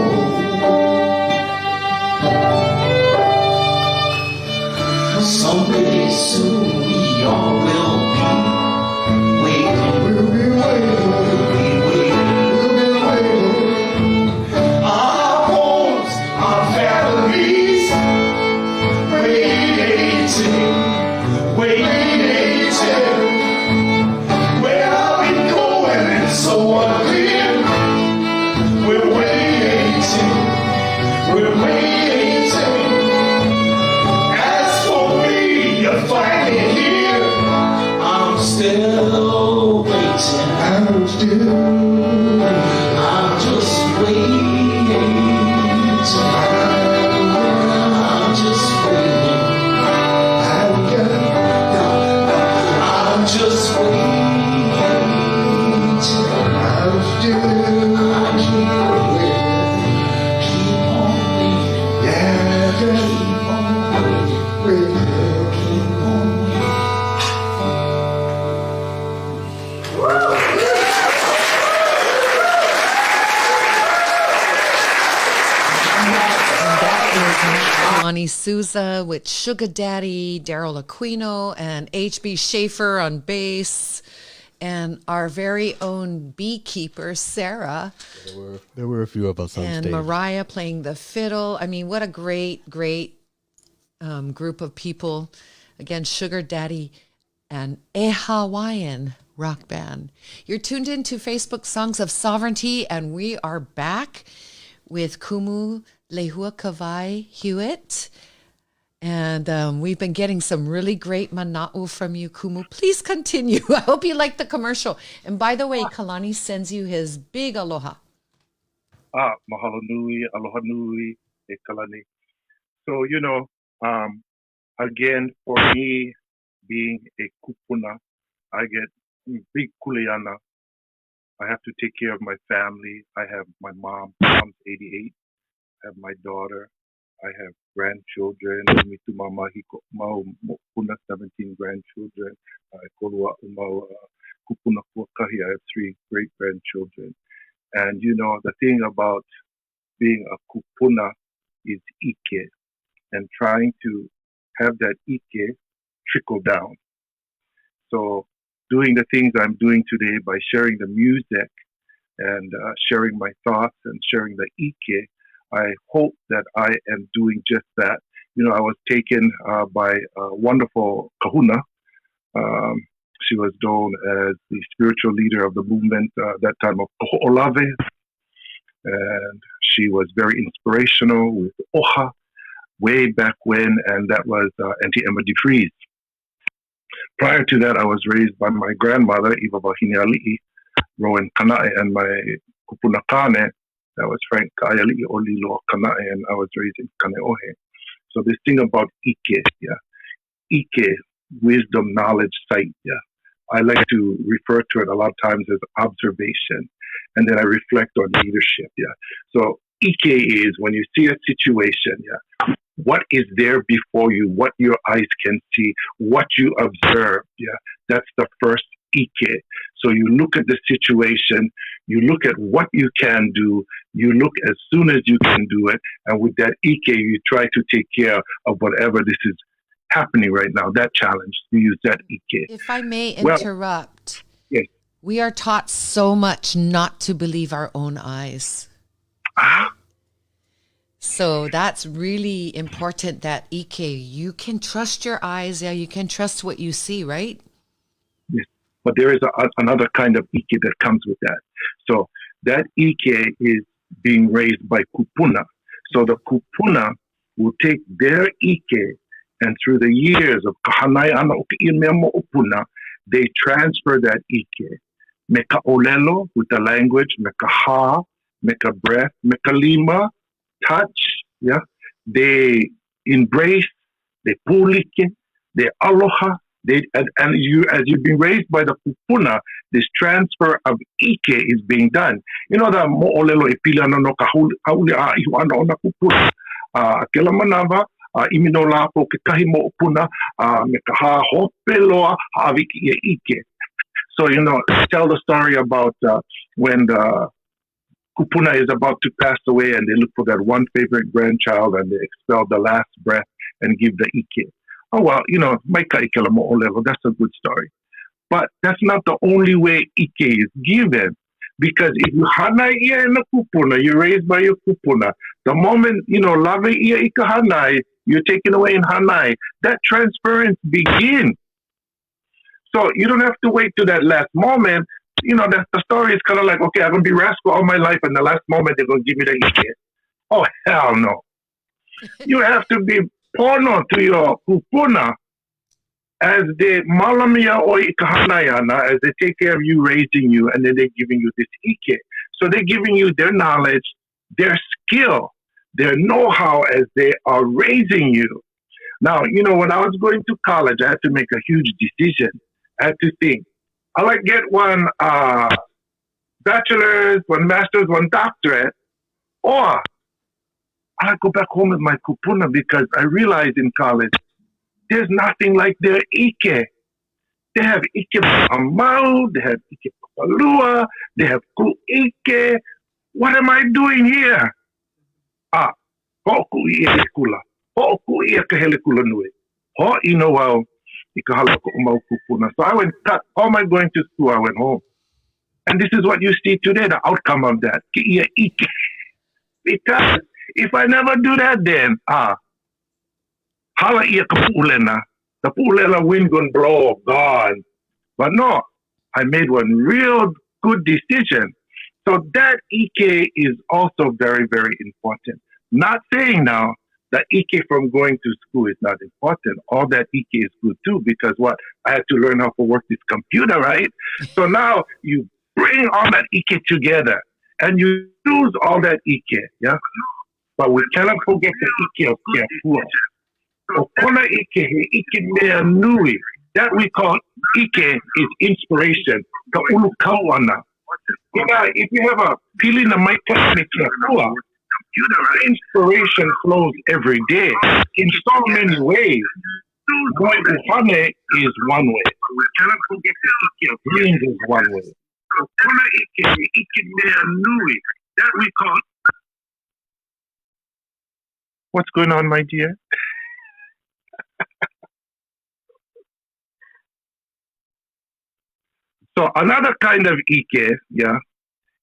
Someday soon we all will be waiting. We'll be waiting. We'll be waiting. We'll be waiting. Our homes, our families, waiting, waiting. Where are we going? It's so unclear. We're waiting. We're waiting. As for me, you're finally here. I'm still waiting. I'm just waiting. I'm just waiting. I'm just waiting. I keep waiting. Keep on waiting. Yeah, keep on waiting. Keep on waiting. Kalani Souza with Sugar Daddy, Daryl Aquino, and HB Schaefer on bass. and our very own beekeeper, Sarah. There were a few of us on and stage. Mariah playing the fiddle. I mean, what a great group of people. Again, Sugar Daddy and a Hawaiian rock band. You're tuned into Facebook Songs of Sovereignty, and we are back with Kumu Lehua Kawai Hewitt. And we've been getting some really great mana'u from you, Kumu. Please continue. I hope you like the commercial. And by the way, Kalani sends you his big aloha. Mahalo nui, aloha nui, e kalani. So, again, for me, being a kupuna, I get big kuleana. I have to take care of my family. I have my mom. Mom's 88. I have my daughter. I have grandchildren. Mitu mama hiko mau puna 17 grandchildren. Kolua umau kupuna kuakahi. I have 3 great grandchildren. And the thing about being a kupuna is ike, and trying to have that ike trickle down. So doing the things I'm doing today by sharing the music and sharing my thoughts and sharing the ike, I hope that I am doing just that. I was taken by a wonderful kahuna. She was known as the spiritual leader of the movement that time of Po'olave. And she was very inspirational with Oha way back when, and that was Auntie Emma DeFries. Prior to that, I was raised by my grandmother, Iva Wahine Rowan Kanae, and my kupuna kane, that was Frank Ka'aiali'i Olilo Kanae, and I was raised in Kaneohe. So this thing about ike, ike, wisdom, knowledge, sight, I like to refer to it a lot of times as observation, and then I reflect on leadership, So ike is when you see a situation, what is there before you, what your eyes can see, what you observe, that's the first ike. So you look at the situation, you look at what you can do, you look as soon as you can do it, and with that ike, you try to take care of whatever this is happening right now, that challenge. You use that ike. If I may interrupt, yes. We are taught so much not to believe our own eyes. So that's really important, that ike. You can trust your eyes, you can trust what you see, right? Yes, but there is another kind of ike that comes with that. So that ike is being raised by kupuna. So the kupuna will take their ike, and through the years of kahanai ana o ki'i mea mo upuna, they transfer that ike. Meka olelo with the language, meka ha, meka breath, meka lima, touch, they embrace, they pulike, they aloha, and you, as you've been raised by the kupuna, this transfer of ike is being done. The mo'olelo e pilana no kauli a ihu ana ona kupuna. Kela manava, imino la po ke kahi mo upuna, me ka ha hope loa ha'awiki e ike. So, tell the story about when the kupuna is about to pass away and they look for that one favorite grandchild and they expel the last breath and give the ike. Oh, well, maika ikela mo'olelo, that's a good story. But that's not the only way ike is given. Because if you hanai ia in the kupuna, you're raised by your kupuna. The moment, lave ia ika hanai, you're taken away in hanai. That transference begins. So you don't have to wait to that last moment. That the story is kind of like, okay, I'm going to be rascal all my life, and the last moment they're going to give me the ike. Oh, hell no. You have to be pono to your kupuna as they malamia o ikahanayana, as they take care of you, raising you, and then they're giving you this ike. So they're giving you their knowledge, their skill, their know-how as they are raising you. Now, when I was going to college, I had to make a huge decision. I had to think, I'll get one bachelor's, one master's, one doctorate, or I'll go back home with my kupuna, because I realized in college, there's nothing like their ike. They have ike amau, they have ike palua, they have ku ike. What am I doing here? Ho'oku i e kula. Ho'oku i e kahele kula nui. Ho ino wau Ikahala ko umau kupuna. So I went cut all my going to school. I went home. And this is what you see today, the outcome of that. Ki ia ike. Because if I never do that, then hala ia kapuulena. The puulena wind gonna blow, gone. But no, I made one real good decision. So that Ike is also very, very important. Not saying now that Ike from going to school is not important. All that Ike is good too, because what? I had to learn how to work this computer, right? So now you bring all that Ike together and you use all that Ike, yeah? But we cannot forget the Ike of Kiapua. Okona Ike, Ike mea nui. That we call Ike is inspiration. Ka ulu kawana. If you have a feeling of my inspiration flows every day in so many ways. Going to Hane is one way. Dreams is one way. That we call. What's going on, my dear? So another kind of Ike, yeah,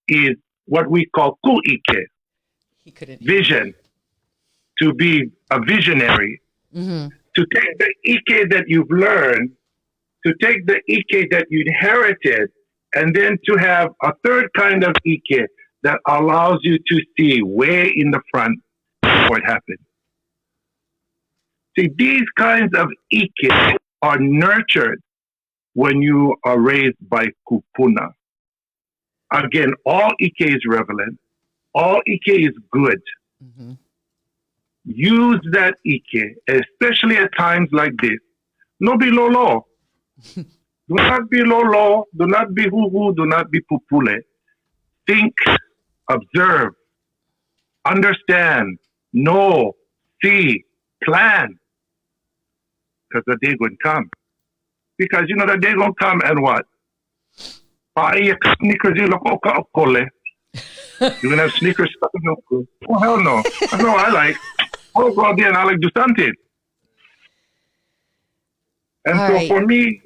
is what we call ku Ike. He couldn't. Vision. To be a visionary. Mm-hmm. To take the Ike that you've learned, to take the Ike that you inherited, and then to have a third kind of Ike that allows you to see way in the front before it happens. See, these kinds of Ike are nurtured when you are raised by kupuna. Again, all Ike is relevant. All Ike is good. Mm-hmm. Use that Ike, especially at times like this. No be lolo. Do not be lolo. Do not be hoo-hoo. Do not be pupule. Think, observe, understand, know, see, plan. Because the day going to come. Because you know the day going to come and what? Sneakers, you look okay. You're going to have sneakers stuck in your clothes. Oh, hell no. That's not what I like. I'll go out there and I like do something. And All so right. for me,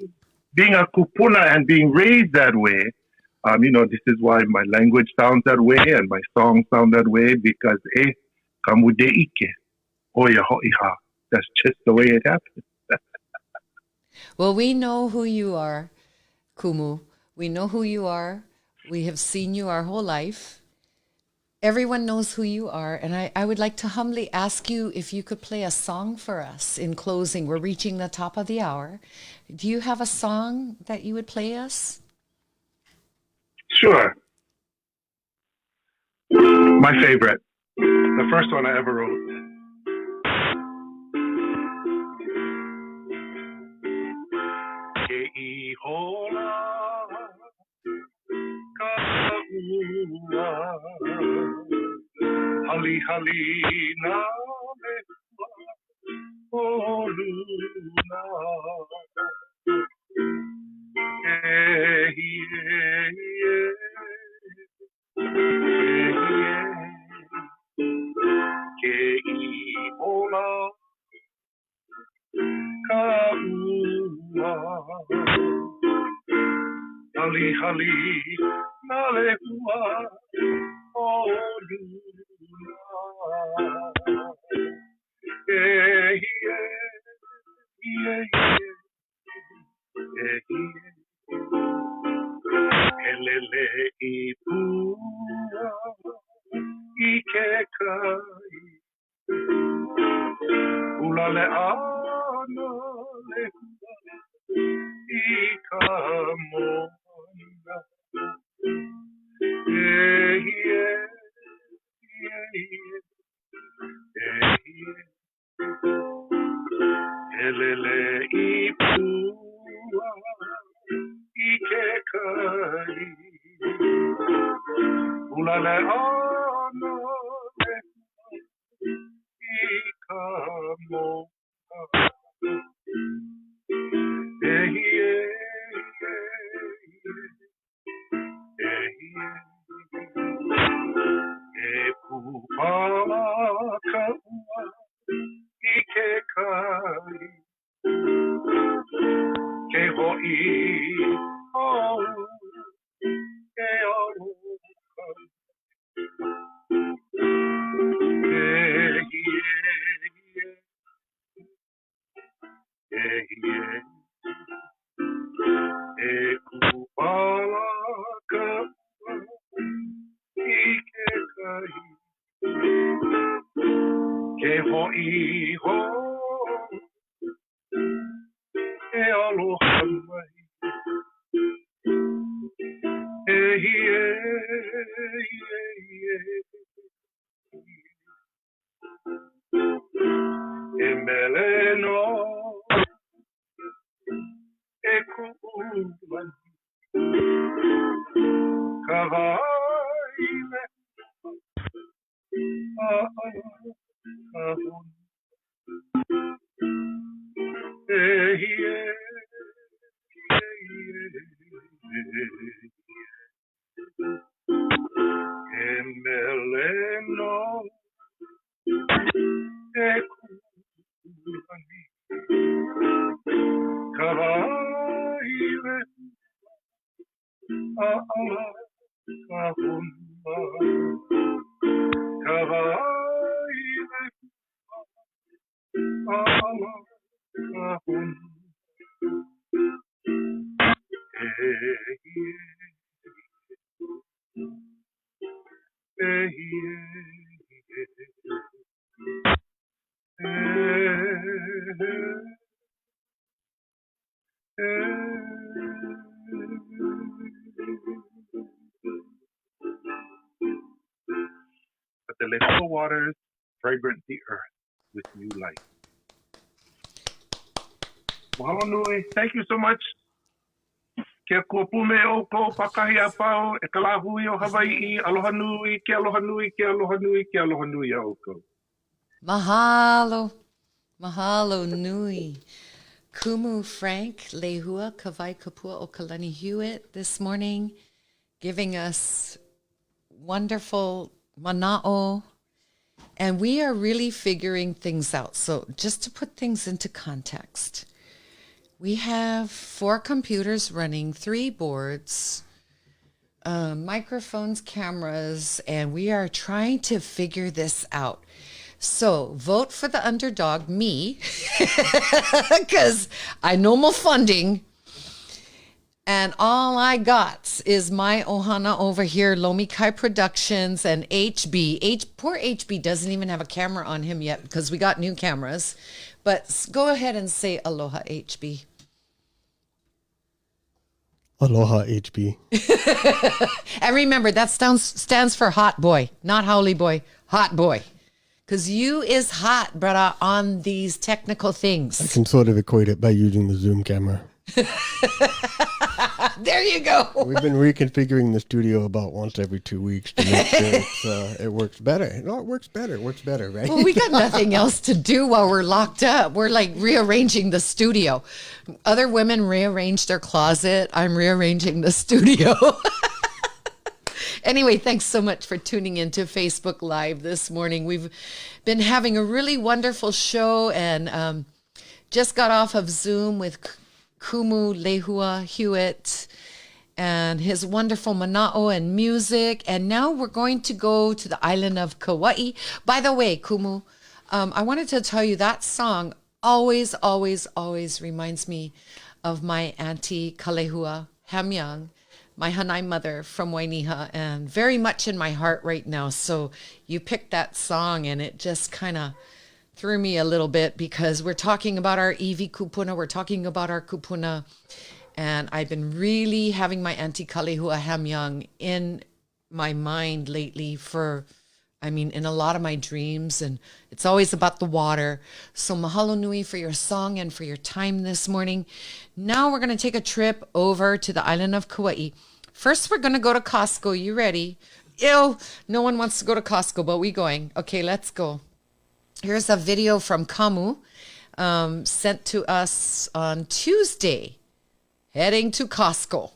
being a kupuna and being raised that way, you know, this is why my language sounds that way and my songs sound that way because, kamude ike, oya ho'iha. That's just the way it happens. Well, we know who you are, Kumu. We know who you are. We have seen you our whole life. Everyone knows who you are. And I would like to humbly ask you if you could play a song for us in closing. We're reaching the top of the hour. Do you have a song that you would play us? Sure. My favorite. The first one I ever wrote. Hali hali na oluna ke ola kaua hali hali na lehua Elele ipua ike kai ulale ana lehua ikamona Elele ipua ike kai ulale ana ikamona Ike kai e ho'i ho e aloha mai e hie e mele no e ku'umani ka haile ahon e hie e mele no e ku'umani ka haile ahon ka haile ahon But the little waters fragrant the earth with new life. Mahalo nui. Thank you so much. Ke kuapume o ko pakahi a pau e kalahui o Hawaii. Aloha nui, ke aloha nui, ke aloha nui, ke aloha nui a oko. Mahalo. Mahalo nui. Kumu Frank Lehua Kawai Kapua o Kalani Hewitt this morning, giving us wonderful mana'o. And we are really figuring things out. So just to put things into context, we have 4 computers running, 3 boards, microphones, cameras, and we are trying to figure this out. So vote for the underdog, me, because I know more funding. And all I got is my ohana over here, Lomi Kai Productions and HB. Poor HB doesn't even have a camera on him yet because we got new cameras. But go ahead and say aloha, HB. Aloha, HB. And remember, that stands for hot boy, not howly boy, hot boy. Because you is hot, brother, on these technical things. I can sort of equate it by using the Zoom camera. There you go. We've been reconfiguring the studio about once every 2 weeks to make sure it works better. No, it works better. It works better, right? Well, we got nothing else to do while we're locked up. We're like rearranging the studio. Other women rearrange their closet. I'm rearranging the studio. Anyway, thanks so much for tuning into Facebook Live this morning. We've been having a really wonderful show and just got off of Zoom with Kumu Lehua Hewitt and his wonderful mana'o and music. And now we're going to go to the island of Kauai. By the way, Kumu, I wanted to tell you that song always, always, always reminds me of my auntie Kalehua Hamyang, my Hanai mother from Wainiha, and very much in my heart right now. So you picked that song and it just kind of threw me a little bit because we're talking about our iwi kupuna, we're talking about our kupuna, and I've been really having my auntie Kalehua Hamyang in my mind lately in a lot of my dreams, and it's always about the water. So mahalo nui for your song and for your time this morning. Now we're going to take a trip over to the island of Kauai. First, we're going to go to Costco. You ready? Ew, no one wants to go to Costco, but we going. Okay, let's go. Here's a video from Kamu sent to us on Tuesday, heading to Costco.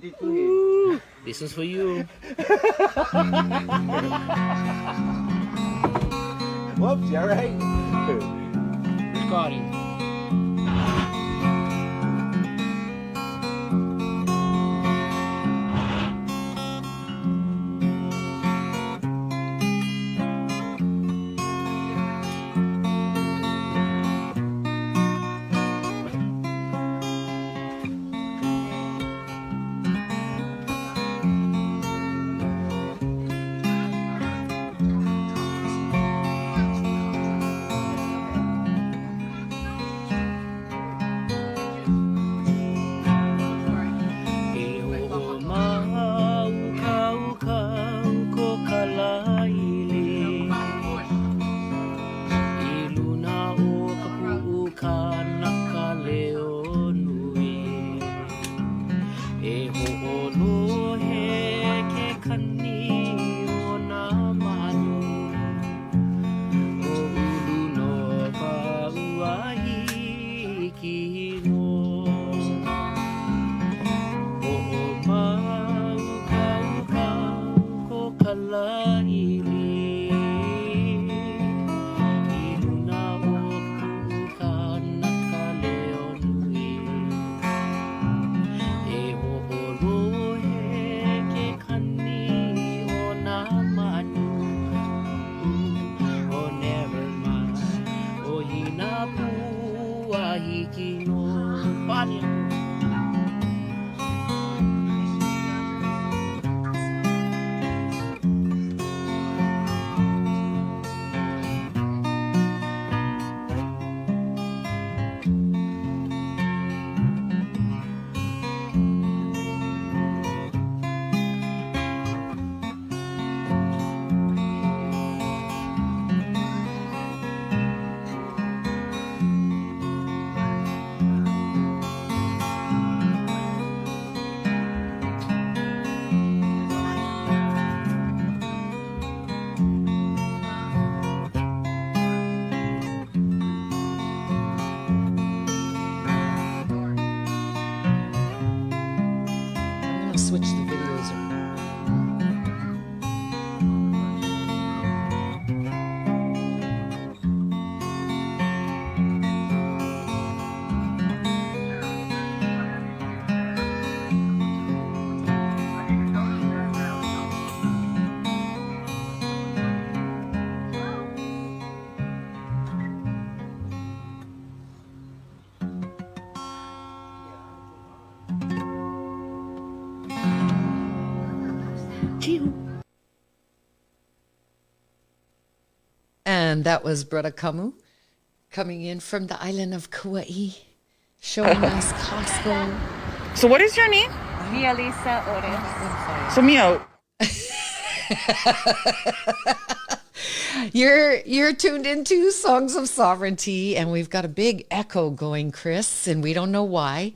This is for you. Whoops, you all right? Recording. Switch the videos around. And that was Brother Kamu coming in from the island of Kauai, showing us Costco. So what is your name? Vialisa Ores. So Mio. You're tuned into Songs of Sovereignty, and we've got a big echo going, Chris, and we don't know why,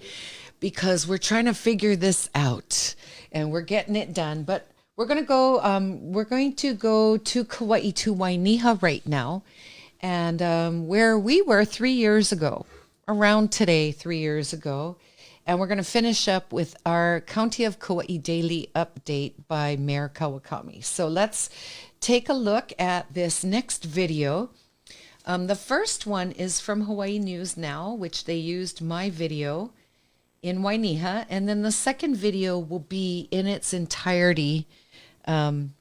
because we're trying to figure this out, and we're getting it done. But we're going to go to Kauai, to Wainiha right now, and where we were 3 years ago, around today, 3 years ago. And we're going to finish up with our County of Kauai Daily Update by Mayor Kawakami. So let's take a look at this next video. The first one is from Hawaii News Now, which they used my video in Wainiha. And then the second video will be in its entirety. And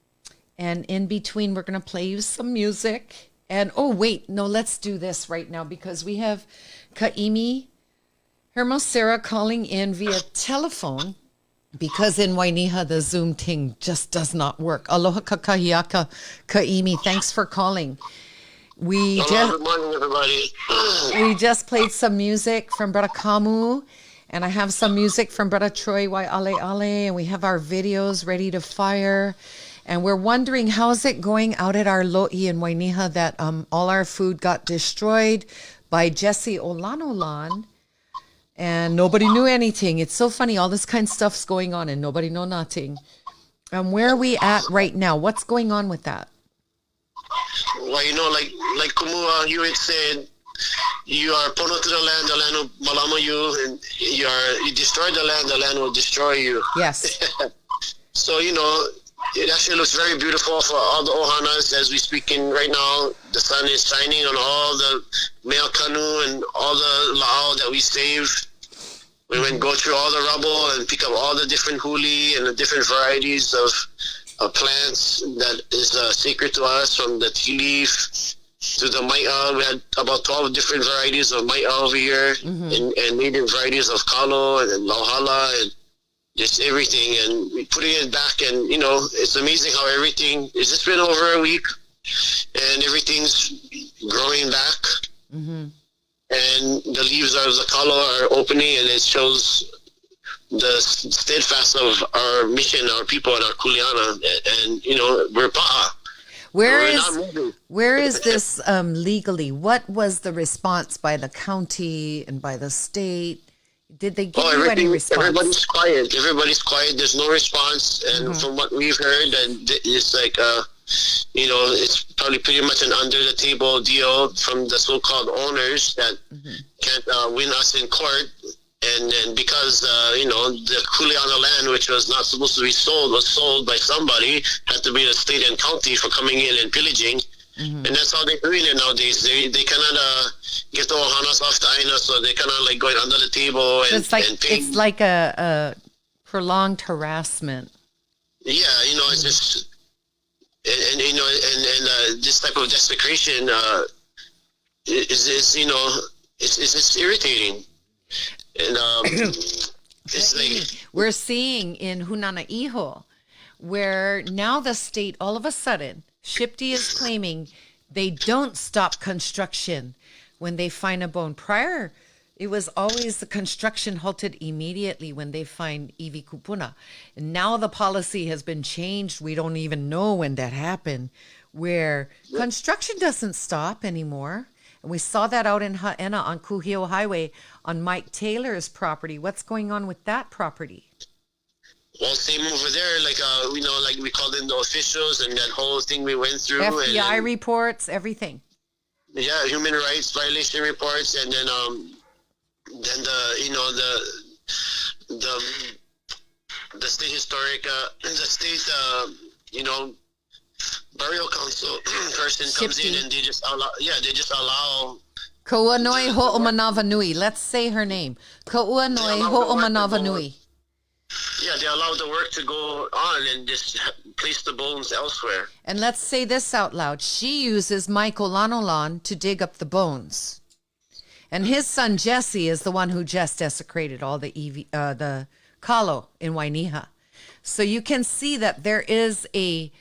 in between, we're going to play you some music. And, oh, wait, no, let's do this right now because we have Kaimi Hermosera calling in via telephone because in Wainiha, the Zoom thing just does not work. Aloha kakahiaka Kaimi, thanks for calling. Good morning, everybody. We just played some music from Brother Kamu, and I have some music from Brother Troy Waialeale, and we have our videos ready to fire. And we're wondering, how's it going out at our lo'i in Wainiha that all our food got destroyed by Jesse Olanolan, and nobody knew anything. It's so funny, all this kind of stuff's going on, and nobody know nothing. Where are we at right now? What's going on with that? Well, you know, like Kumua Hewitt said, you are pono to the land will malama you, and you destroy the land will destroy you. Yes. So, you know, it actually looks very beautiful for all the Ohanas as we speaking right now. The sun is shining on all the male canoe and all the lao that we saved. We went go through all the rubble and pick up all the different huli and the different varieties of plants that is sacred to us, from the tea leaf to the mai'a. We had about 12 different varieties of mai'a over here, and native varieties of kalo and lauhala and just everything, and we putting it back, and you know, it's amazing how everything, it's just been over a week and everything's growing back, and the leaves of the kalo are opening, and it shows the steadfast of our mission, our people, and our kuleana, and you know, we're pa'a. Where is this legally? What was the response by the county and by the state? Did they give you any response? Everybody's quiet. There's no response. And from what we've heard, and it's like, you know, it's probably pretty much an under the table deal from the so-called owners that can't win us in court. And then because, you know, the kuleana land, which was not supposed to be sold, was sold by somebody, had to be the state and county for coming in and pillaging. And that's how they're doing it nowadays. They cannot get the ohanas off the aina, so they cannot like going under the table and it's like a prolonged harassment. Yeah, you know, it's just and you know, and this type of desecration is you know, it's irritating. And it's like we're seeing in Hunanaiho, where now the state all of a sudden, Shipti is claiming they don't stop construction when they find a bone. Prior, it was always the construction halted immediately when they find iwi kupuna. And now the policy has been changed. We don't even know when that happened, where construction doesn't stop anymore. And we saw that out in Ha'ena on Kuhio Highway on Mike Taylor's property. What's going on with that property? Well, same over there, like, you know, like we called in the officials and that whole thing we went through. FBI reports, everything. Yeah, human rights violation reports, and then the, you know, the state historic, the state, you know, burial council person comes in and they just allow. Kauanoi Ho'omanavanui. Let's say her name. Kauanoi Ho'omanavanui. Yeah, they allow the work to go on and just place the bones elsewhere. And let's say this out loud. She uses Michael Lanolan to dig up the bones. And his son Jesse is the one who just desecrated all the kalo in Wainiha. So you can see that there is a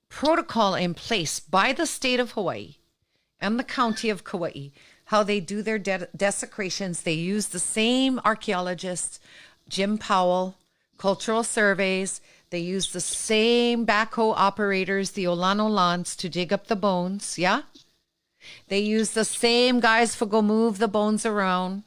protocol in place by the state of Hawaii and the county of Kauai, how they do their desecrations. They use the same archaeologists, Jim Powell, cultural surveys. They use the same backhoe operators, the Olanolans, to dig up the bones, yeah? They use the same guys for go move the bones around.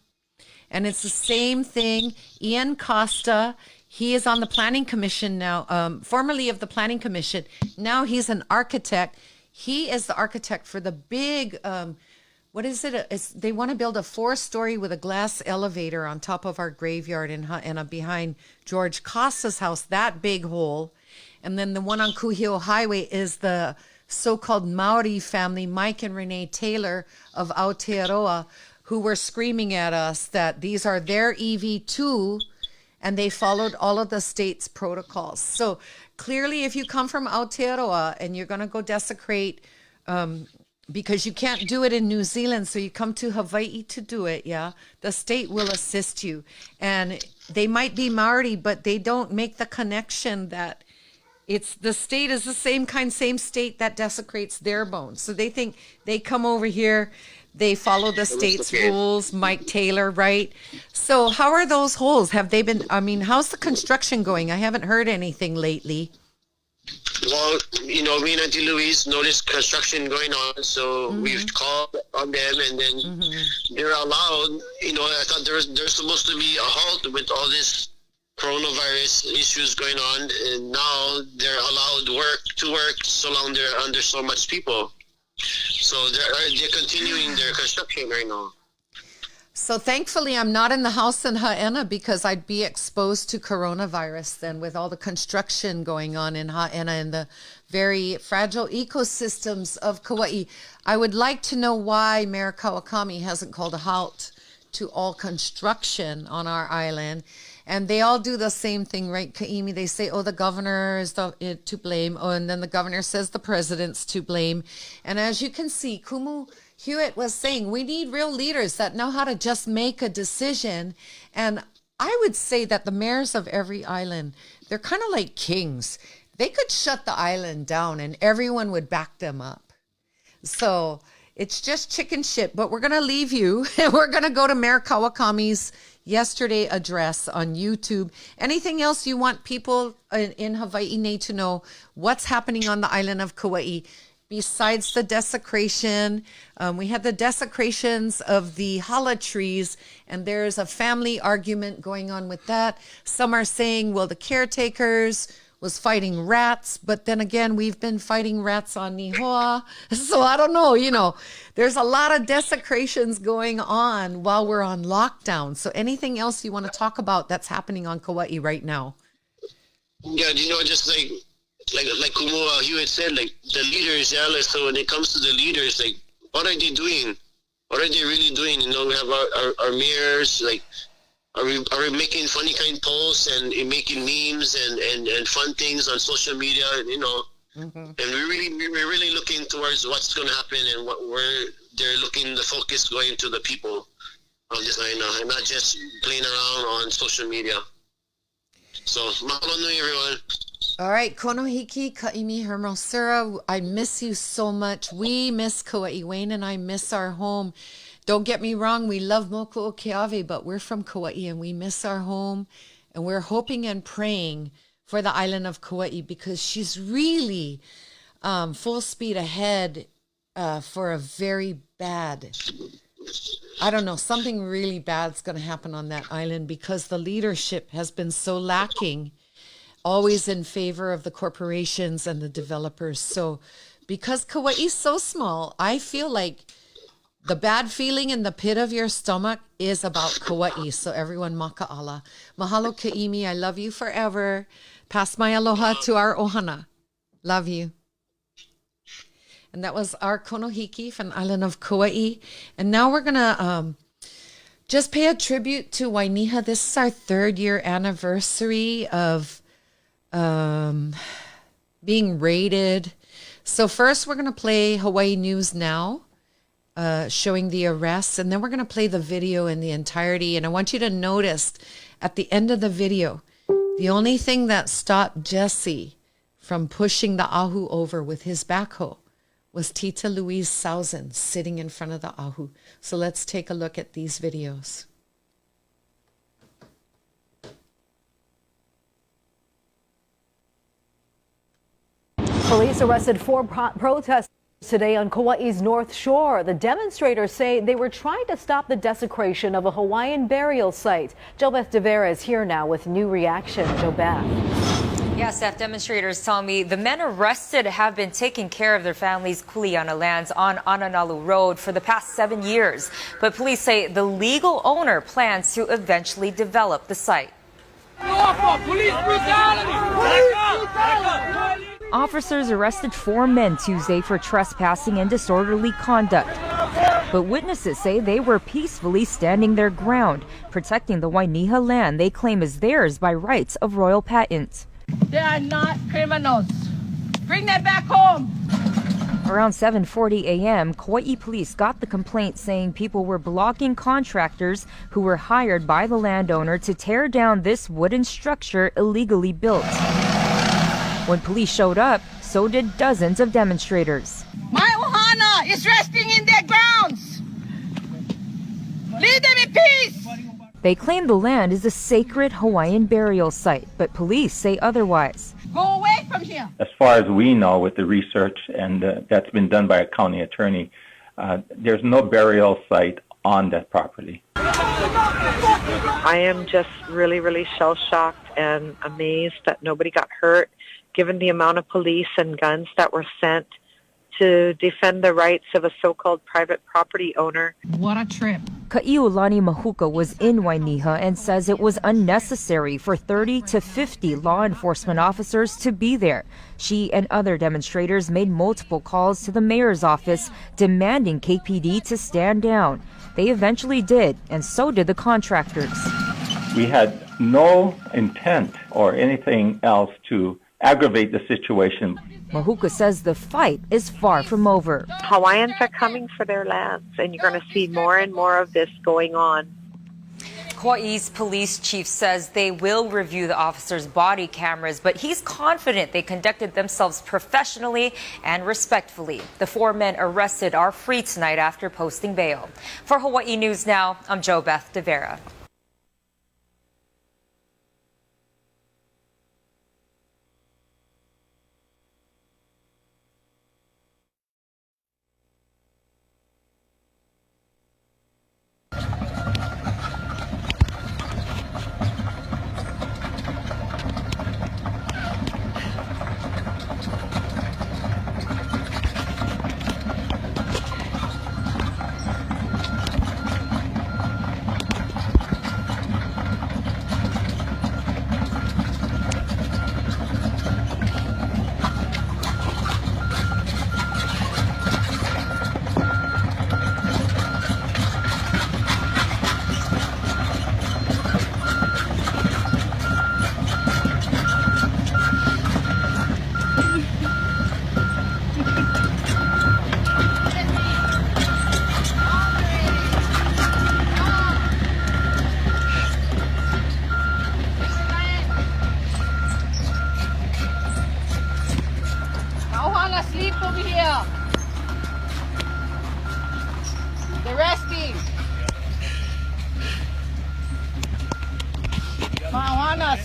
And it's the same thing. Ian Costa, he is on the Planning Commission now, formerly of the Planning Commission. Now he's an architect. He is the architect for the big, what is it? They want to build a 4-story with a glass elevator on top of our graveyard and behind George Costa's house, that big hole. And then the one on Kuhio Highway is the so-called Maori family, Mike and Renee Taylor of Aotearoa, who were screaming at us that these are their EV2, and they followed all of the state's protocols. So clearly, if you come from Aotearoa and you're going to go desecrate, because you can't do it in New Zealand, so you come to Hawaii to do it, yeah, the state will assist you. And they might be Maori, but they don't make the connection that it's the state is the same state that desecrates their bones. So they think they come over here, they follow the state's rules, Mike Taylor, right? So how are those holes? Have they been, I mean, how's the construction going? I haven't heard anything lately. Well, you know, me and Auntie Louise noticed construction going on, so we've called on them, and then they're allowed, you know, I thought there's supposed to be a halt with all this coronavirus issues going on, and now they're allowed to work so long they're under so much people. So they're continuing their construction right now. So thankfully, I'm not in the house in Haena because I'd be exposed to coronavirus then with all the construction going on in Haena and the very fragile ecosystems of Kauai. I would like to know why Mayor Kawakami hasn't called a halt to all construction on our island. And they all do the same thing, right, Kaimi? They say, oh, the governor is to blame. Oh, and then the governor says the president's to blame. And as you can see, Kumu Hewitt was saying, we need real leaders that know how to just make a decision. And I would say that the mayors of every island, they're kind of like kings. They could shut the island down and everyone would back them up. So it's just chicken shit. But we're going to leave you and we're going to go to Mayor Kawakami's yesterday address on YouTube. Anything else you want people in Hawaii to know what's happening on the island of Kauai? Besides the desecration, we had the desecrations of the hala trees, and there's a family argument going on with that. Some are saying, well, the caretakers was fighting rats, but then again, we've been fighting rats on Nihoa. So I don't know, there's a lot of desecrations going on while we're on lockdown. So anything else you want to talk about that's happening on Kauai right now? Yeah, just like Kumu Hewitt said, like the leaders, yeah, like, so when it comes to the leaders, like what are they doing? What are they really doing? We have our mayors, like are we making funny kind posts and making memes and fun things on social media, Mm-hmm. And we're really looking towards what's going to happen and where they're looking the focus going to the people of this island and not just playing around on social media. So mahalo nui, everyone. All right, Konohiki, Kaimi Hermosura, I miss you so much. We miss Kauai. Wayne and I miss our home. Don't get me wrong, we love Moku Okeawe, but we're from Kauai and we miss our home. And we're hoping and praying for the island of Kauai because she's really full speed ahead for a very bad, something really bad's going to happen on that island because the leadership has been so lacking, always in favor of the corporations and the developers. So because Kauai is so small, I feel like the bad feeling in the pit of your stomach is about Kauai. So everyone, maka'ala. Mahalo Kaimi, I love you forever. Pass my aloha to our ohana. Love you. And that was our Konohiki from the island of Kauai. And now we're going to just pay a tribute to Wainiha. This is our 3rd year anniversary of being raided. So first we're going to play Hawaii News Now, showing the arrests, and then we're going to play the video in the entirety. And I want you to notice at the end of the video, the only thing that stopped Jesse from pushing the ahu over with his backhoe was Tita Louise Sausen sitting in front of the ahu. So let's take a look at these videos. Police arrested 4 protesters today on Kauai's North Shore. The demonstrators say they were trying to stop the desecration of a Hawaiian burial site. JoBeth Devera is here now with new reaction. JoBeth. Yes, Steph, demonstrators tell me the men arrested have been taking care of their families' kuleana lands on Ananalu Road for the past 7 years. But police say the legal owner plans to eventually develop the site. Police brutality! Officers arrested 4 men Tuesday for trespassing and disorderly conduct. But witnesses say they were peacefully standing their ground, protecting the Wainiha land they claim is theirs by rights of royal patent. They are not criminals. Bring them back home. Around 7:40 a.m., Kauai police got the complaint saying people were blocking contractors who were hired by the landowner to tear down this wooden structure illegally built. When police showed up, so did dozens of demonstrators. My ohana is resting in their grounds. Leave them in peace. They claim the land is a sacred Hawaiian burial site, but police say otherwise. Go away from here. As far as we know with the research, and that's been done by a county attorney, there's no burial site on that property. I am just really, really shell-shocked and amazed that nobody got hurt, given the amount of police and guns that were sent to defend the rights of a so-called private property owner. What a trip. Ka'iulani Mahuka was in Wainiha and says it was unnecessary for 30 to 50 law enforcement officers to be there. She and other demonstrators made multiple calls to the mayor's office demanding KPD to stand down. They eventually did, and so did the contractors. We had no intent or anything else to aggravate the situation. Mahuka says the fight is far from over. Hawaiians are coming for their lands, and you're going to see more and more of this going on. Kauai's police chief says they will review the officers' body cameras, but he's confident they conducted themselves professionally and respectfully. The 4 men arrested are free tonight after posting bail. For Hawaii News Now, I'm Jo Beth De Vera.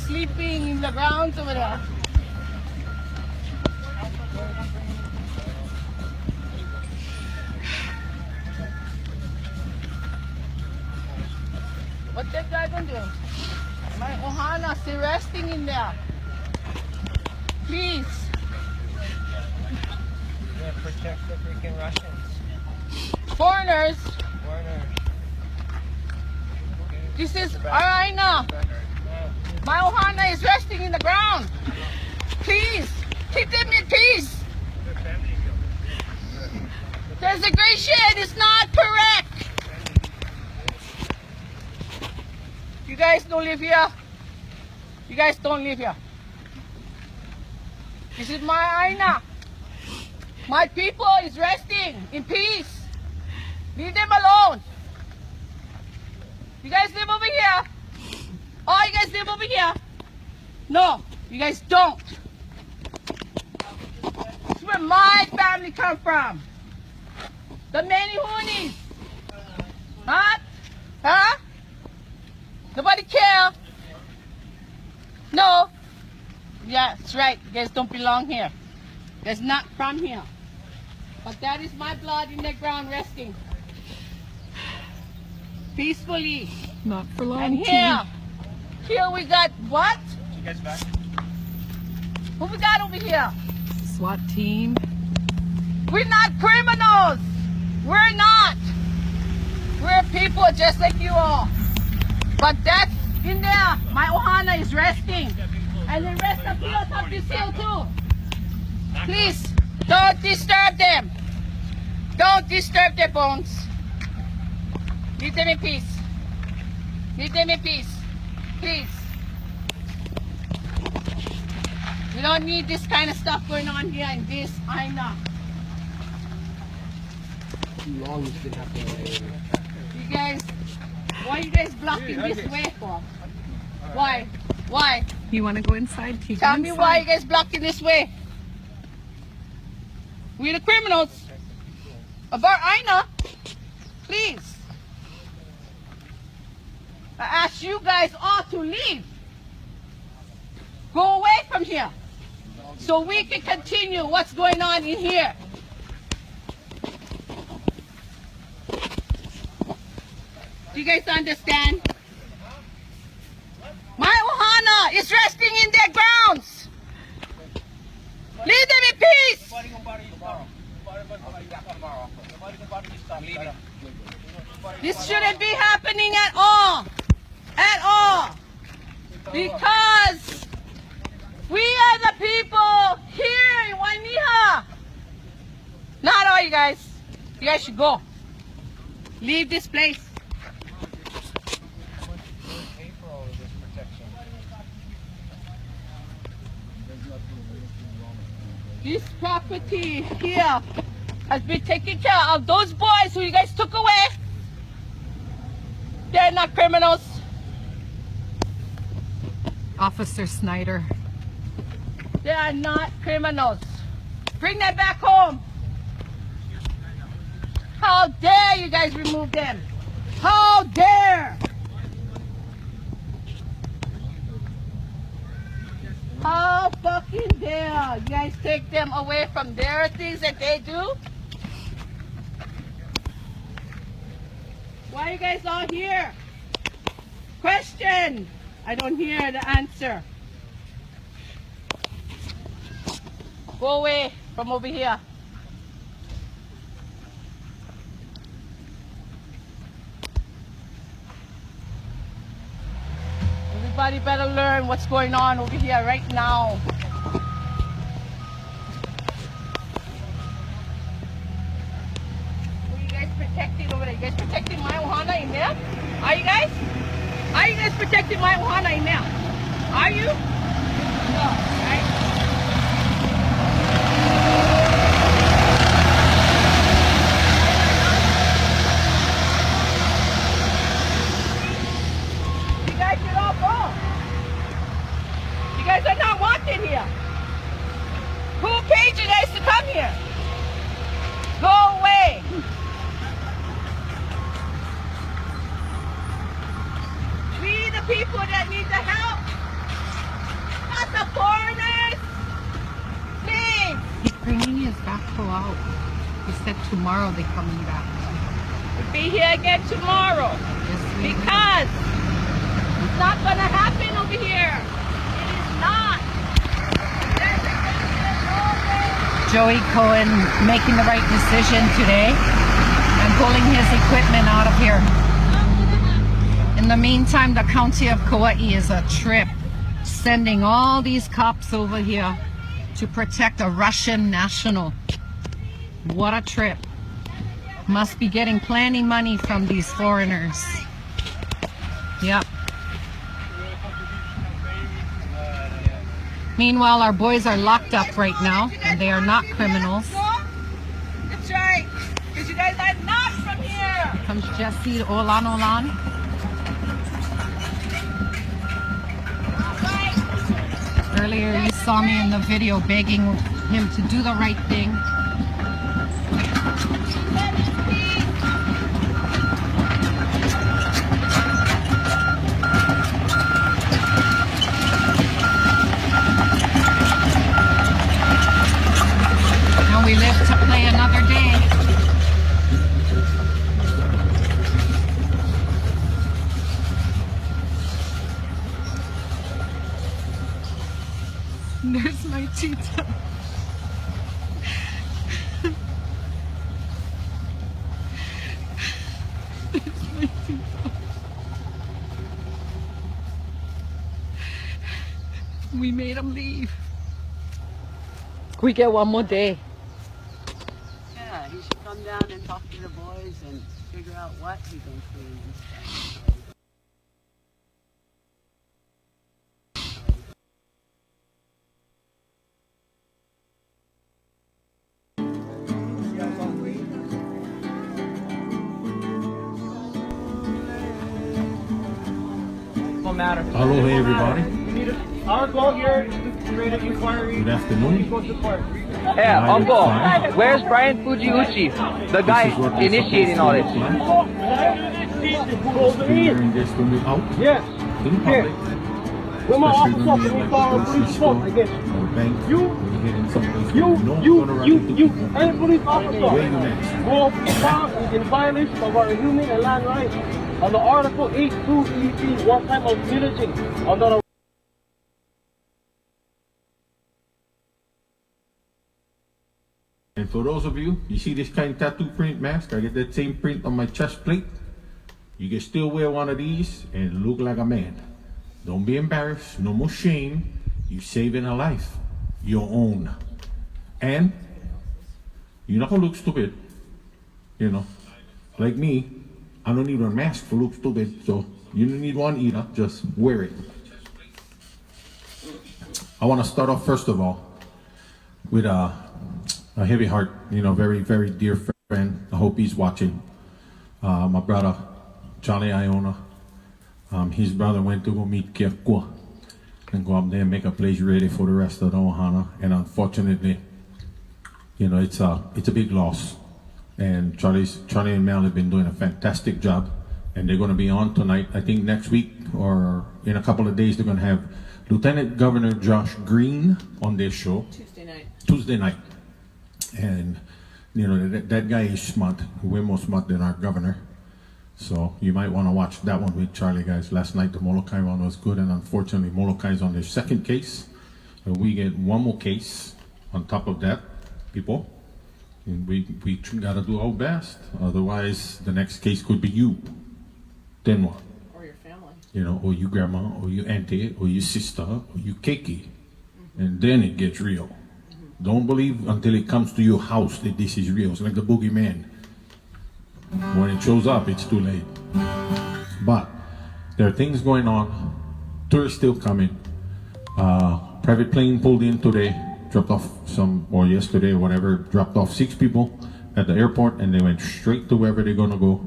Sleeping in the ground over there. What that guy gonna do? My Ohana still resting in there. Please. Yeah, protect the freaking Russians. Foreigners. Foreigners. This is Araina. My Ohana is resting in the ground. Please, keep them in peace. Desecration is not correct. You guys don't live here. You guys don't live here. This is my Aina. My people is resting in peace. Leave them alone. You guys live over here. Oh, you guys live over here? No, you guys don't. This is where my family come from. The Manihunis. Huh? Huh? Nobody care? No? Yeah, that's right. You guys don't belong here. You guys not from here. But that is my blood in the ground resting. Peacefully. Not for long. And here we got what? You guys back? Who we got over here? SWAT team. We're not criminals. We're not. We're people just like you all. But that's in there. My Ohana is resting. And the rest of you have this hill too. Please, don't disturb them. Don't disturb their bones. Leave them in peace. Leave them in peace. Please. We don't need this kind of stuff going on here in this Aina. You guys, why are you guys blocking this way for? Why? Why? You want to go inside? Tell me why you guys blocking this way. We're the criminals. About Aina, please. I ask you guys all to leave. Go away from here so we can continue what's going on in here. Do you guys understand? My Ohana is resting in their grounds. Leave them in peace. This shouldn't be happening at all. At all. Because we are the people here in Wainiha. Not all you guys. You guys should go. Leave this place. This property here has been taken care of. Those boys who you guys took away, they're not criminals. Officer Snyder. They are not criminals. Bring them back home. How dare you guys remove them? How dare! How fucking dare you guys take them away from their things that they do? Why are you guys all here? Question! I don't hear the answer. Go away from over here. Everybody better learn what's going on over here right now. Who are you guys protecting over there? You guys protecting my ohana in there? Are you guys? Are you guys protecting my ohana in there? Are you? No, right? You guys are not wanted here. Who paid you guys to come here? Go away. We the people that need the help, not the foreigners. Please. He's bringing his backhoe out. He said tomorrow they're coming back. We'll be here again tomorrow. Because it's not going to happen over here. It is not. Joey Cohen making the right decision today and pulling his equipment out of here. In the meantime, the county of Kauai is a trip, sending all these cops over here to protect a Russian national. What a trip. Must be getting plenty money from these foreigners. Yep. Meanwhile, our boys are locked up right now, and they are not criminals. That's right. Because you guys are not from here. Here comes Jesse Olan Olan. Earlier you saw me in the video begging him to do the right thing. Now we live to play another day. There's my tita. There's my tita. We made him leave. We get one more day. Yeah, he should come down and talk to the boys and figure out what he's going to do and stuff. Aloha, everybody. Our goal here is to create an inquiry. Good afternoon. Hey, Uncle, where's Brian Fujiuchi, the guy initiating all this? During this when we're out Yes. in public, When my especially when officer we're police like car, at the grocery police store phone, I guess. or the bank, You- when we're getting someplace You, we know we're gonna run into people. hey, police officer. Where you next? Go down in violation of our human and land rights under Article 8.2 EC, one type of pillaging under the And for those of you, you see this kind of tattoo print mask? I get that same print on my chest plate. You can still wear one of these and look like a man. Don't be embarrassed, no more shame. You saving a life, your own. And you're not gonna look stupid, you know. Like me, I don't need a mask to look stupid, so you don't need one either, just wear it. I wanna start off first of all with a heavy heart, you know, very, very dear friend. I hope he's watching. My brother, Charlie Iona. His brother went to go meet Kekwa and go up there and make a place ready for the rest of the Ohana. And unfortunately, you know, it's a big loss. And Charlie and Mel have been doing a fantastic job. And they're going to be on tonight. I think next week or in a couple of days, they're going to have Lieutenant Governor Josh Green on their show. Tuesday night. And, you know, that guy is smart. Way more smart than our governor. So you might want to watch that one with Charlie, guys. Last night the Molokai one was good, and unfortunately Molokai is on their second case. And we get one more case on top of that, people. And we gotta do our best. Otherwise, the next case could be you. Then what? Or your family. You know, or your grandma, or your auntie, or your sister, or your keiki. And then it gets real. Don't believe until it comes to your house that this is real. It's like the boogeyman. When it shows up, it's too late. But there are things going on. Tourists still coming. Private plane pulled in today, dropped off or yesterday or whatever, dropped off 6 people at the airport, and they went straight to wherever they're gonna go.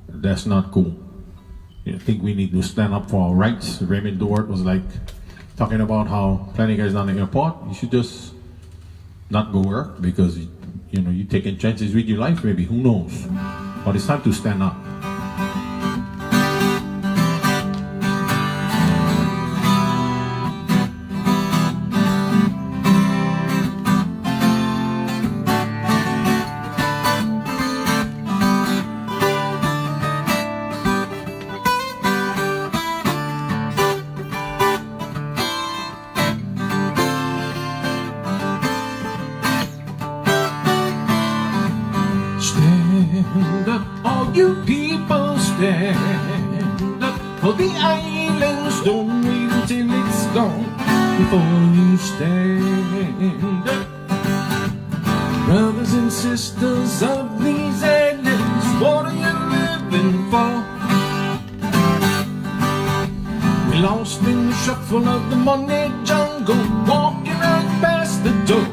That's not cool. I think we need to stand up for our rights. Raymond Duarte was like talking about how plenty of guys down the airport, you should just not go work because you know you're taking chances with your life. Maybe, who knows? But it's time to stand up. Stand up, all you people, stand up for the islands. Don't wait until it's gone before you stand up. Brothers and sisters of these islands, what are you living for? We're lost in the shuffle of the money jungle, walking right past the door.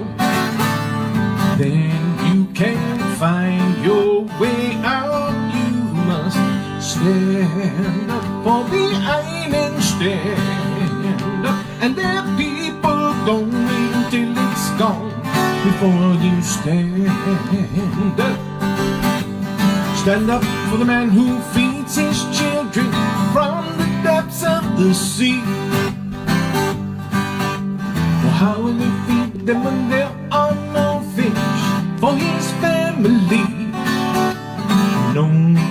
Then you can't find your way out. You must stand up for the island. Stand up, and their people don't wait until it's gone before you stand up. Stand up for the man who feeds his children from the depths of the sea. Well, how will he feed them when there are no fish for his family? No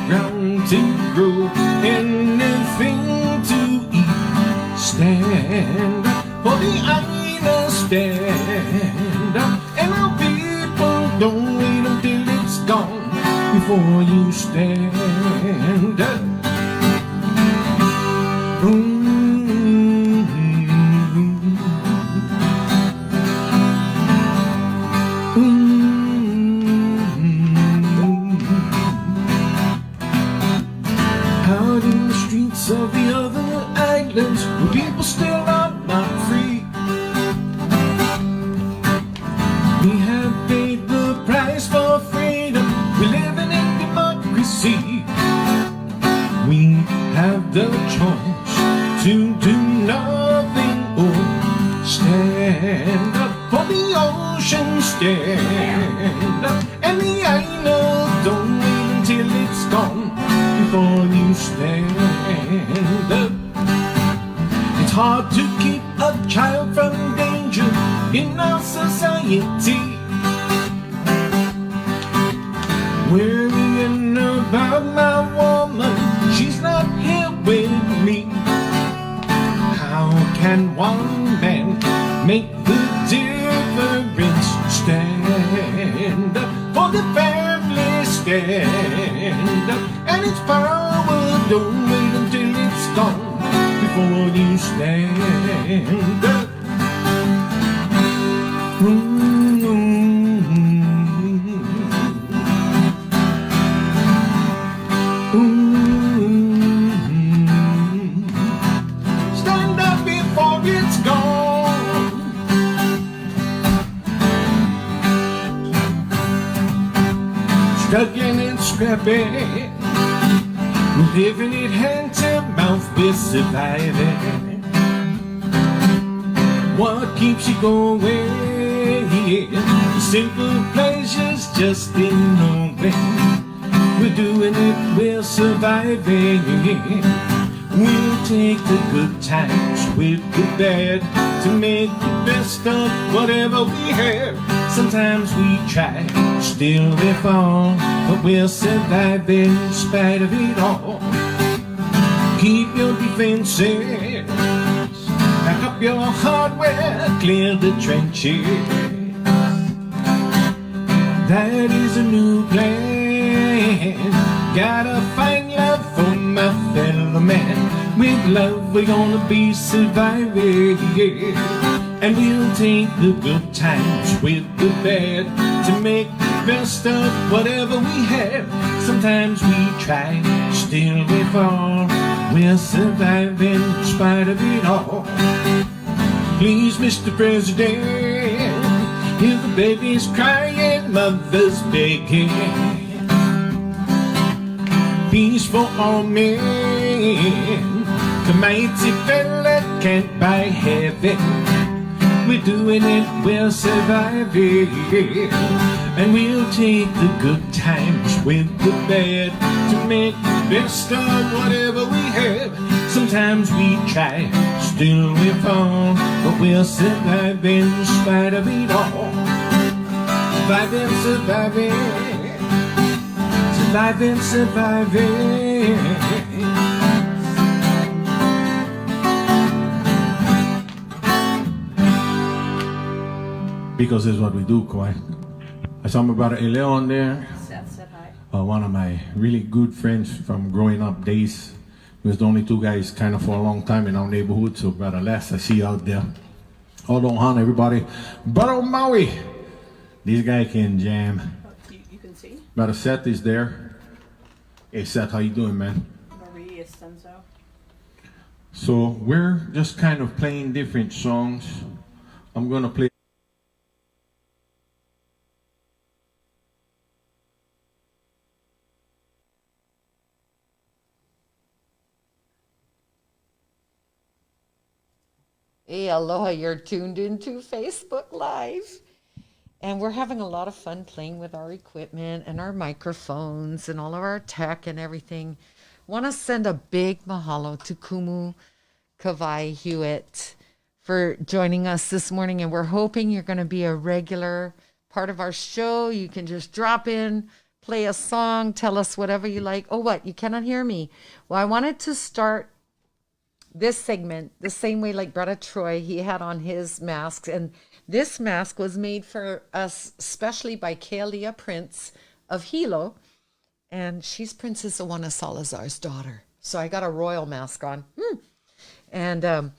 ground to grow anything to eat. Stand up for the island. Stand up, and our people don't wait until it's gone before you stand up. Out in the streets of the other islands, where people still are not free, we have paid the price for freedom. We live in a democracy. We have the choice to do nothing or stand up for the ocean. Stand up, and the island don't wait until it's gone before you stand up. It's hard to keep a child from danger in our society. Worrying about my woman, she's not here with me. How can one man make the difference? Stand stand up, and its power don't wait until it's gone before you stand up. Stand up before it's gone. Struggling and scrapping, living it hand to mouth, we're surviving. What keeps you going? Simple pleasures just in knowing we're doing it, we're surviving. We'll take the good times with the bad to make the best of whatever we have. Sometimes we try, still we fall, but we're surviving in spite of it all. Keep your defenses, pack up your hardware, clear the trenches. That is a new plan. Gotta find love for my fellow man. With love we're gonna be surviving, and we'll take the good times with the bad to make the best of whatever we have. Sometimes we try, still we fall. We're surviving in spite of it all. Please, Mr. President, hear the babies crying, mothers begging. Peace for all men. The mighty fella can't buy heaven. We're doing it, we're surviving, and we'll take the good times with the bad to make the best of whatever we have. Sometimes we try, still we fall, but we're surviving in spite of it all. Surviving, surviving, surviving, surviving. Because it's what we do, Kawhi. I saw my brother Eleo on there. One of my really good friends from growing up days. We was the only two guys kind of for a long time in our neighborhood. So brother Les, I see you out there. Hold on, everybody. Brother Maui. This guy can jam. You can see? Brother Seth is there. Hey Seth, how you doing, man? Marie Estenzo. So we're just kind of playing different songs. I'm gonna play. Hey, aloha, you're tuned into Facebook Live. And we're having a lot of fun playing with our equipment and our microphones and all of our tech and everything. Want to send a big mahalo to Kumu Kawai Hewitt for joining us this morning. And we're hoping you're going to be a regular part of our show. You can just drop in, play a song, tell us whatever you like. Oh, what? You cannot hear me? Well, I wanted to start this segment the same way like Brother Troy, he had on his masks, and this mask was made for us especially by Kaelia Prince of Hilo, and she's Princess Oana Salazar's daughter. So I got a royal mask on. And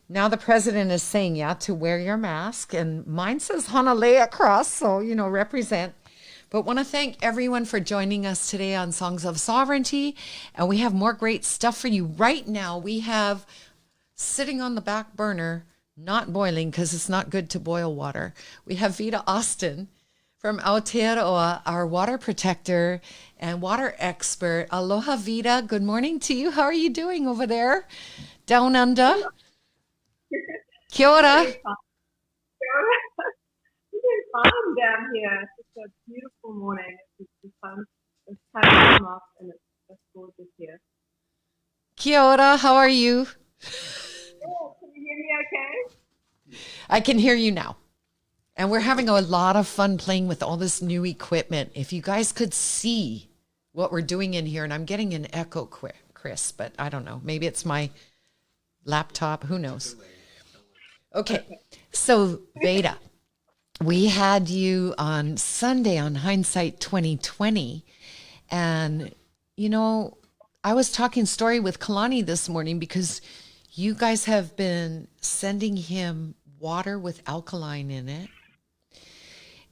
now the president is saying, yeah, to wear your mask, and mine says Hanalea Cross, so, you know, represent. But want to thank everyone for joining us today on Songs of Sovereignty. And we have more great stuff for you. Right now, we have sitting on the back burner, not boiling because it's not good to boil water. We have Vita Austin from Aotearoa, our water protector and water expert. Aloha, Vita. Good morning to you. How are you doing over there? Down under? Kia ora. Fun down here. It's a beautiful morning. The sun is coming up and it's gorgeous here. Kia ora, how are you? Oh, can you hear me okay? I can hear you now. And we're having a lot of fun playing with all this new equipment. If you guys could see what we're doing in here, and I'm getting an echo, Chris, but I don't know. Maybe it's my laptop. Who knows? Okay, so Veda. we had you on Sunday on Hindsight 2020. And, you know, I was talking story with Kalani this morning because you guys have been sending him water with alkaline in it.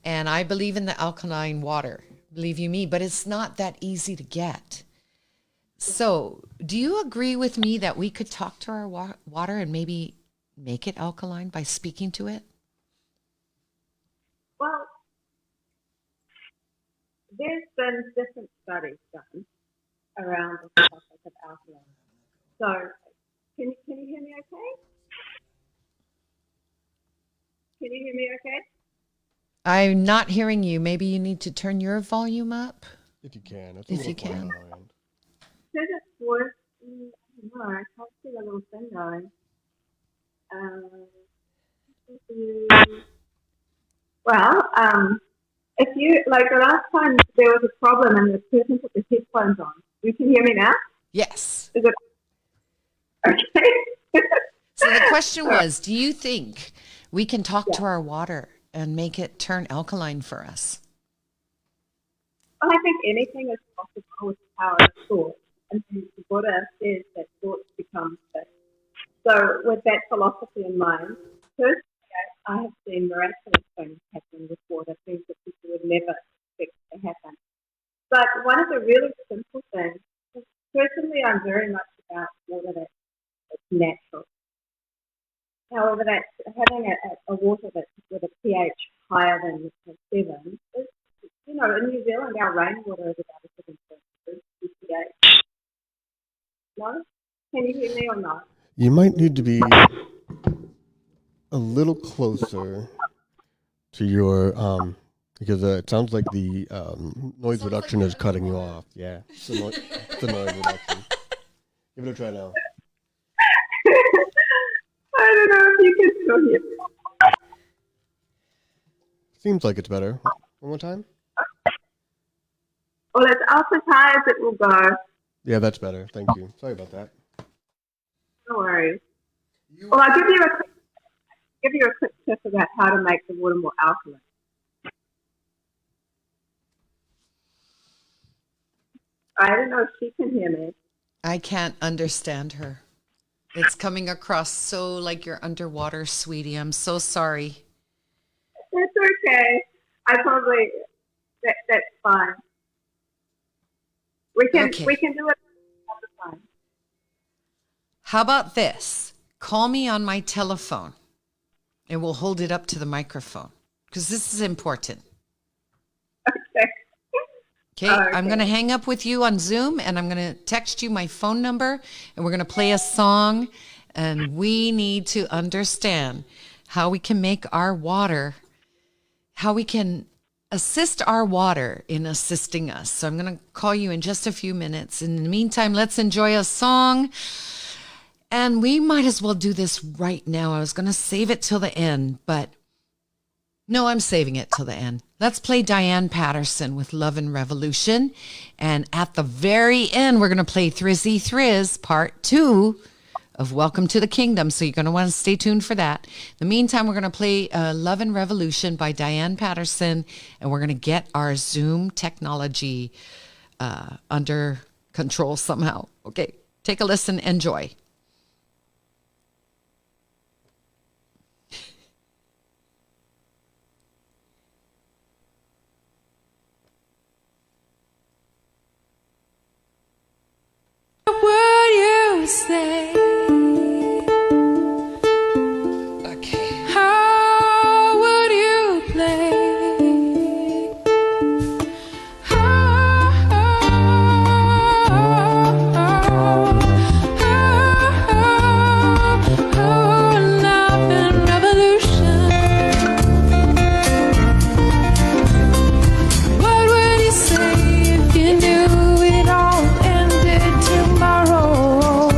And I believe in the alkaline water, believe you me, but it's not that easy to get. So do you agree with me that we could talk to our water and maybe make it alkaline by speaking to it? Well, there's been different studies done around the topic of alkaline. So, can you hear me okay? Can you hear me okay? I'm not hearing you. Maybe you need to turn your volume up. If you can. If you can. Says it's worth, no, I can't see the little thing going. If you, like the last time there was a problem and the person put the headphones on, you can hear me now? Yes. Is it okay? So the question was, do you think we can talk to our water and make it turn alkaline for us? Well, I think anything is possible with the power of thought. And the Buddha says that thoughts become fixed. So with that philosophy in mind, personally, I have seen miraculous things happen with water, things that people would never expect to happen. But one of the really simple things, personally, I'm very much about water that's natural. However, that's having a water that's with a pH higher than 7 is, you know, in New Zealand, our rainwater is about a 7.2 pH. No? Can you hear me or not? You might need to be a little closer to your, because it sounds like the noise reduction is cutting you off. Yeah, it's the noise reduction. Give it a try now. I don't know if you can still hear me. Seems like it's better. One more time? Well, it's up as high as it will go. Yeah, that's better. Thank you. Sorry about that. No worries. Well, I'll give you a quick tip about how to make the water more alkaline. I don't know if she can hear me. I can't understand her. It's coming across so like you're underwater, sweetie. I'm so sorry. That's okay. That's fine. We can do it all the time. How about this? Call me on my telephone and we'll hold it up to the microphone because this is important. Okay, I'm going to hang up with you on Zoom and I'm going to text you my phone number and we're going to play a song, and we need to understand how we can make our water, how we can assist our water in assisting us. So I'm going to call you in just a few minutes. In the meantime, let's enjoy a song. And we might as well do this right now. I was going to save it till the end, but no, I'm saving it till the end. Let's play Diane Patterson with Love and Revolution. And at the very end, we're going to play Thrizzy Thriz Part 2 of Welcome to the Kingdom. So you're going to want to stay tuned for that. In the meantime, we're going to play Love and Revolution by Diane Patterson. And we're going to get our Zoom technology under control somehow. Okay, take a listen. Enjoy. Would you say? Okay. How would you play? Love and revolution. What would you say if you knew it all ended tomorrow?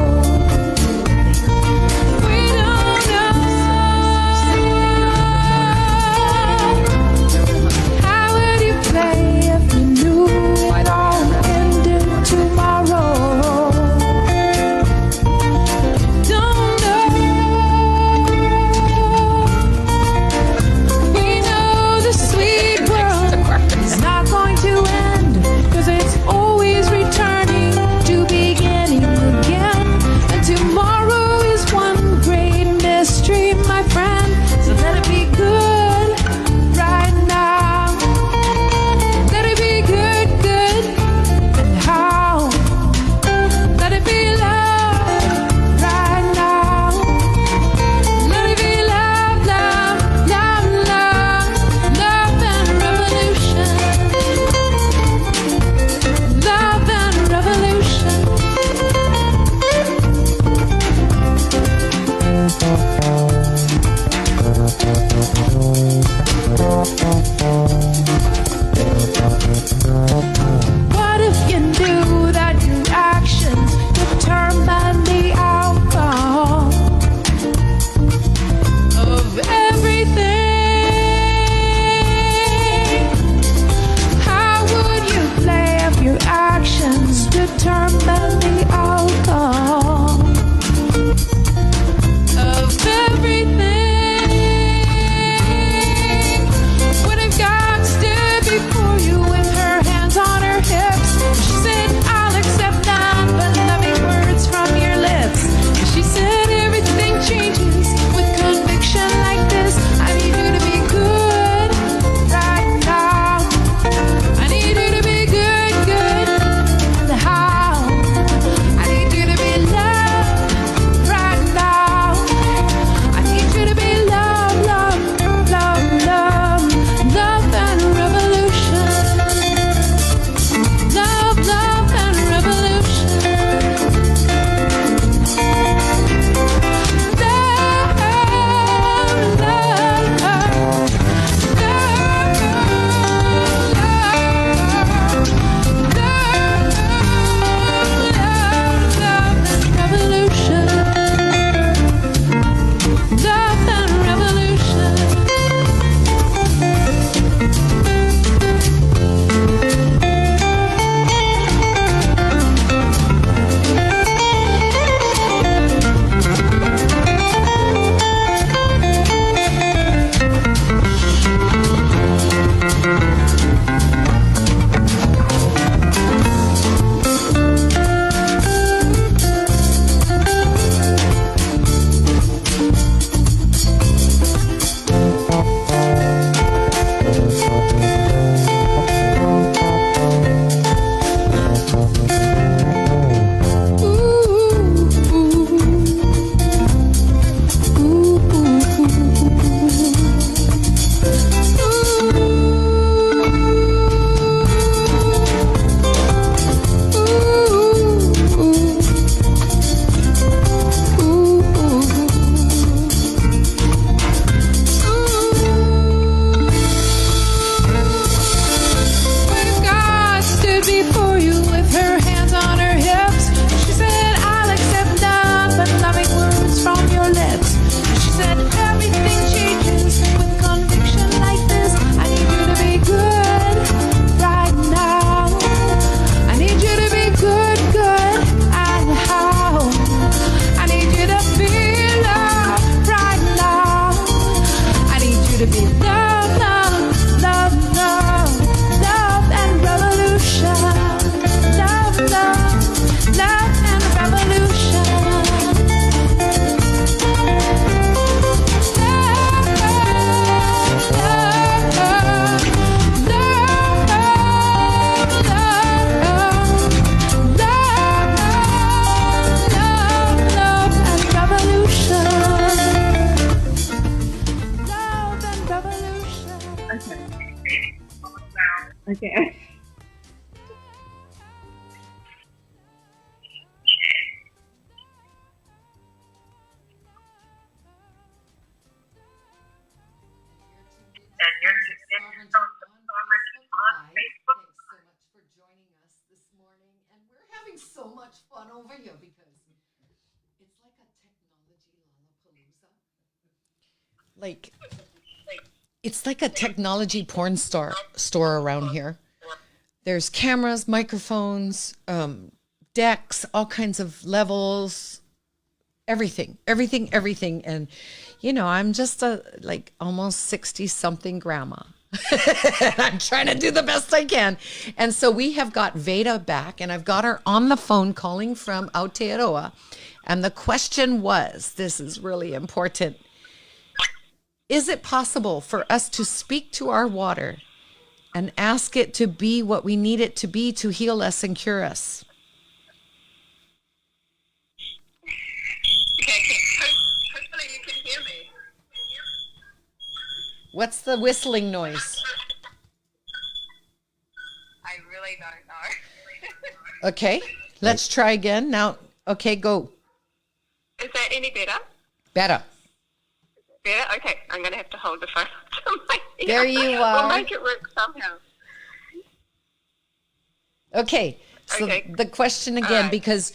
and you're tuned in to Sovereignty on Facebook. Thanks so much for joining us this morning. And we're having so much fun over here because it's like a technology lollapalooza. It's like a technology porn store around here. There's cameras, microphones, decks, all kinds of levels, everything. And, I'm just almost 60-something grandma. I'm trying to do the best I can. And so we have got Veda back, and I've got her on the phone calling from Aotearoa. And the question was, this is really important, is it possible for us to speak to our water and ask it to be what we need it to be to heal us and cure us? Okay, hopefully you can hear me. What's the whistling noise? I really don't know. Okay, let's try again. Now, okay, go. Is that any better? Better. Better? Okay, I'm going to have to hold the phone up to my ear. There you are. We'll make it work somehow. Okay, so the question again, because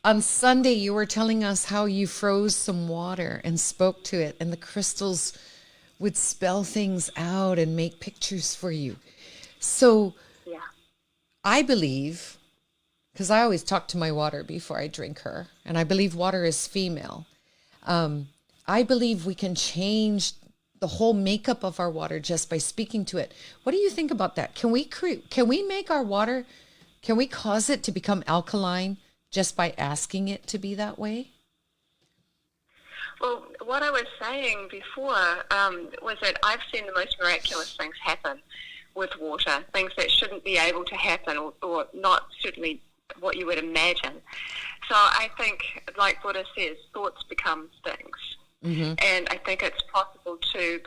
on Sunday you were telling us how you froze some water and spoke to it, and the crystals would spell things out and make pictures for you. So I believe, because I always talk to my water before I drink her, and I believe water is female. I believe we can change the whole makeup of our water just by speaking to it. What do you think about that? Can we make our water, can we cause it to become alkaline just by asking it to be that way? Well, what I was saying before was that I've seen the most miraculous things happen with water, things that shouldn't be able to happen or not certainly what you would imagine. So I think, like Buddha says, thoughts become things. Mm-hmm. And I think it's possible to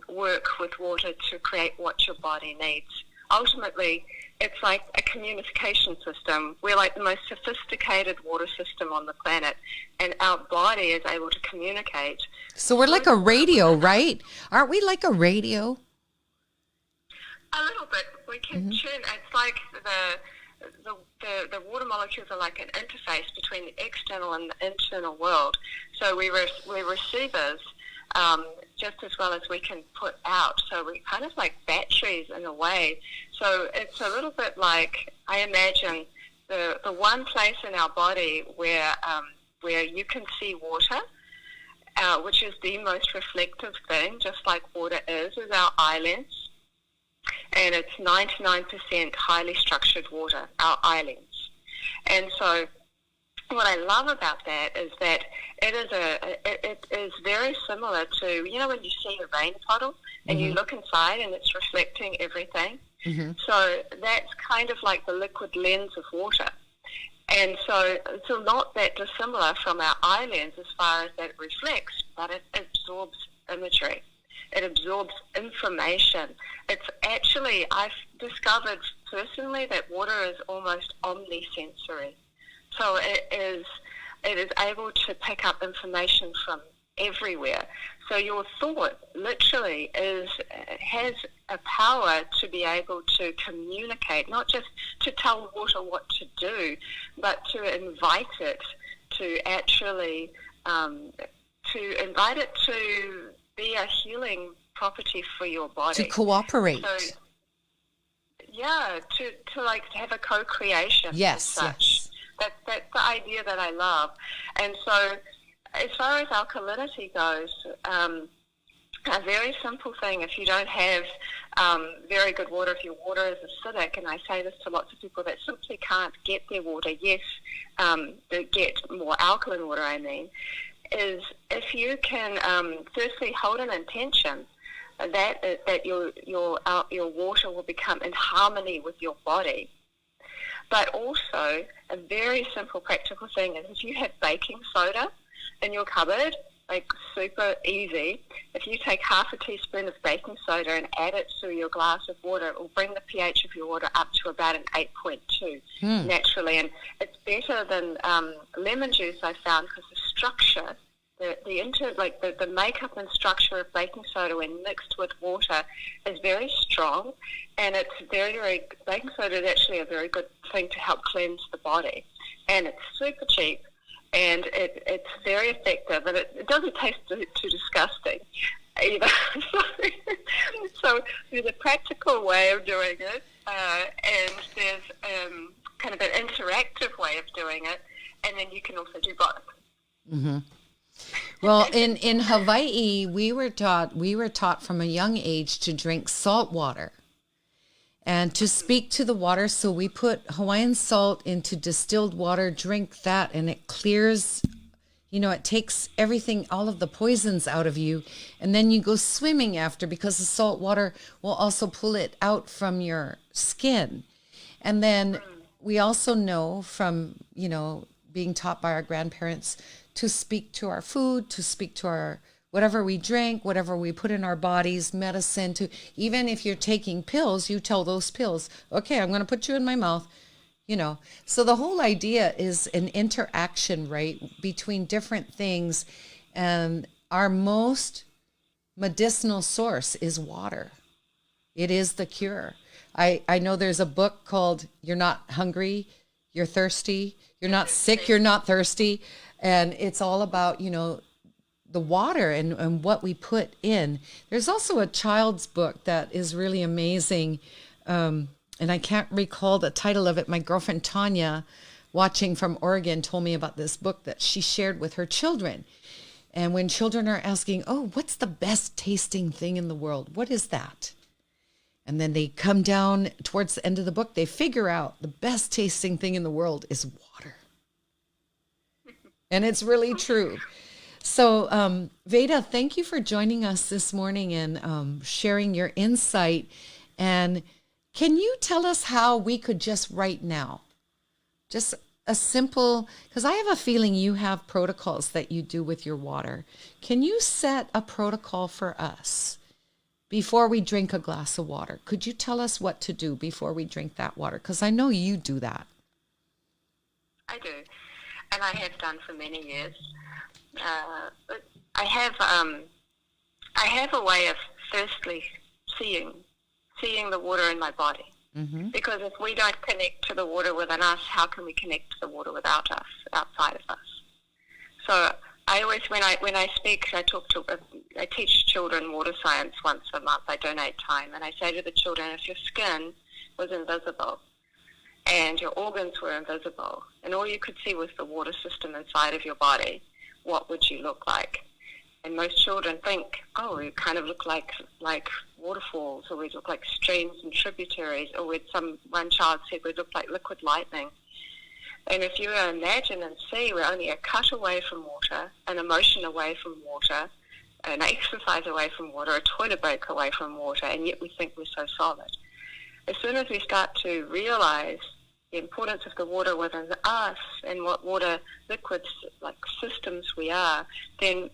work with water to create what your body needs. Ultimately, it's like a communication system. We're like the most sophisticated water system on the planet, and our body is able to communicate. So we're like a radio, right? Aren't we like a radio? A little bit. We can tune. It's like the water molecules are like an interface between the external and the internal world. So we're receivers just as well as we can put out. So we're kind of like batteries in a way. So it's a little bit like, I imagine, the one place in our body where you can see water, which is the most reflective thing, just like water is our eyelids. And it's 99% highly structured water, our eyelids. And so what I love about that is that it is very similar to, when you see a rain puddle and you look inside and it's reflecting everything. Mm-hmm. So that's kind of like the liquid lens of water. And so it's not that dissimilar from our eye lens as far as that it reflects, but it absorbs imagery. It absorbs information. It's actually, I've discovered personally that water is almost omnisensory. So it is able to pick up information from everywhere. So your thought literally has a power to be able to communicate, not just to tell water what to do, but to invite it to actually, to invite it to be a healing property for your body. To cooperate. So, yeah, to like have a co-creation. Yes, as such. That's the idea that I love. And so as far as alkalinity goes, a very simple thing, if you don't have very good water, if your water is acidic, and I say this to lots of people that simply can't get their water, they get more alkaline water, is if you can firstly hold an intention that your water will become in harmony with your body. But also, a very simple practical thing is if you have baking soda in your cupboard, like super easy, if you take half a teaspoon of baking soda and add it to your glass of water, it will bring the pH of your water up to about an 8.2 naturally. And it's better than lemon juice, I found, because the structure the makeup and structure of baking soda when mixed with water is very strong, and it's baking soda is actually a very good thing to help cleanse the body, and it's super cheap, and it's very effective, and it doesn't taste too disgusting either. So there's a practical way of doing it, and there's kind of an interactive way of doing it, and then you can also do both. Mm-hmm. Well, in Hawaii, we were taught from a young age to drink salt water and to speak to the water. So we put Hawaiian salt into distilled water, drink that, and it clears, it takes everything, all of the poisons out of you. And then you go swimming after, because the salt water will also pull it out from your skin. And then we also know from, being taught by our grandparents to speak to our food, to speak to our whatever we drink, whatever we put in our bodies, medicine, to even if you're taking pills, you tell those pills, okay, I'm going to put you in my mouth, So the whole idea is an interaction, right, between different things. And our most medicinal source is water. It is the cure. I know there's a book called You're Not Hungry, You're Thirsty. You're not sick, you're not thirsty. And it's all about, the water and what we put in. There's also a child's book that is really amazing. And I can't recall the title of it. My girlfriend Tanya, watching from Oregon, told me about this book that she shared with her children. And when children are asking, oh, what's the best tasting thing in the world? What is that? And then they come down towards the end of the book, they figure out the best tasting thing in the world is water. And it's really true. So, Veda, thank you for joining us this morning and sharing your insight. And can you tell us how we could just right now, just a simple, because I have a feeling you have protocols that you do with your water. Can you set a protocol for us before we drink a glass of water? Could you tell us what to do before we drink that water? Because I know you do that. I do, and I have done for many years. I have a way of firstly seeing the water in my body. Mm-hmm. Because if we don't connect to the water within us, how can we connect to the water without us, outside of us? So I always, when I speak, I teach children water science once a month. I donate time, and I say to the children, if your skin was invisible and your organs were invisible, and all you could see was the water system inside of your body, what would you look like? And most children think, oh, we kind of look like waterfalls, or we look like streams and tributaries, or one child said we look like liquid lightning. And if you imagine and see, we're only a cut away from water, an emotion away from water, an exercise away from water, a toilet break away from water, and yet we think we're so solid. As soon as we start to realize the importance of the water within us and what water liquids, like systems we are, then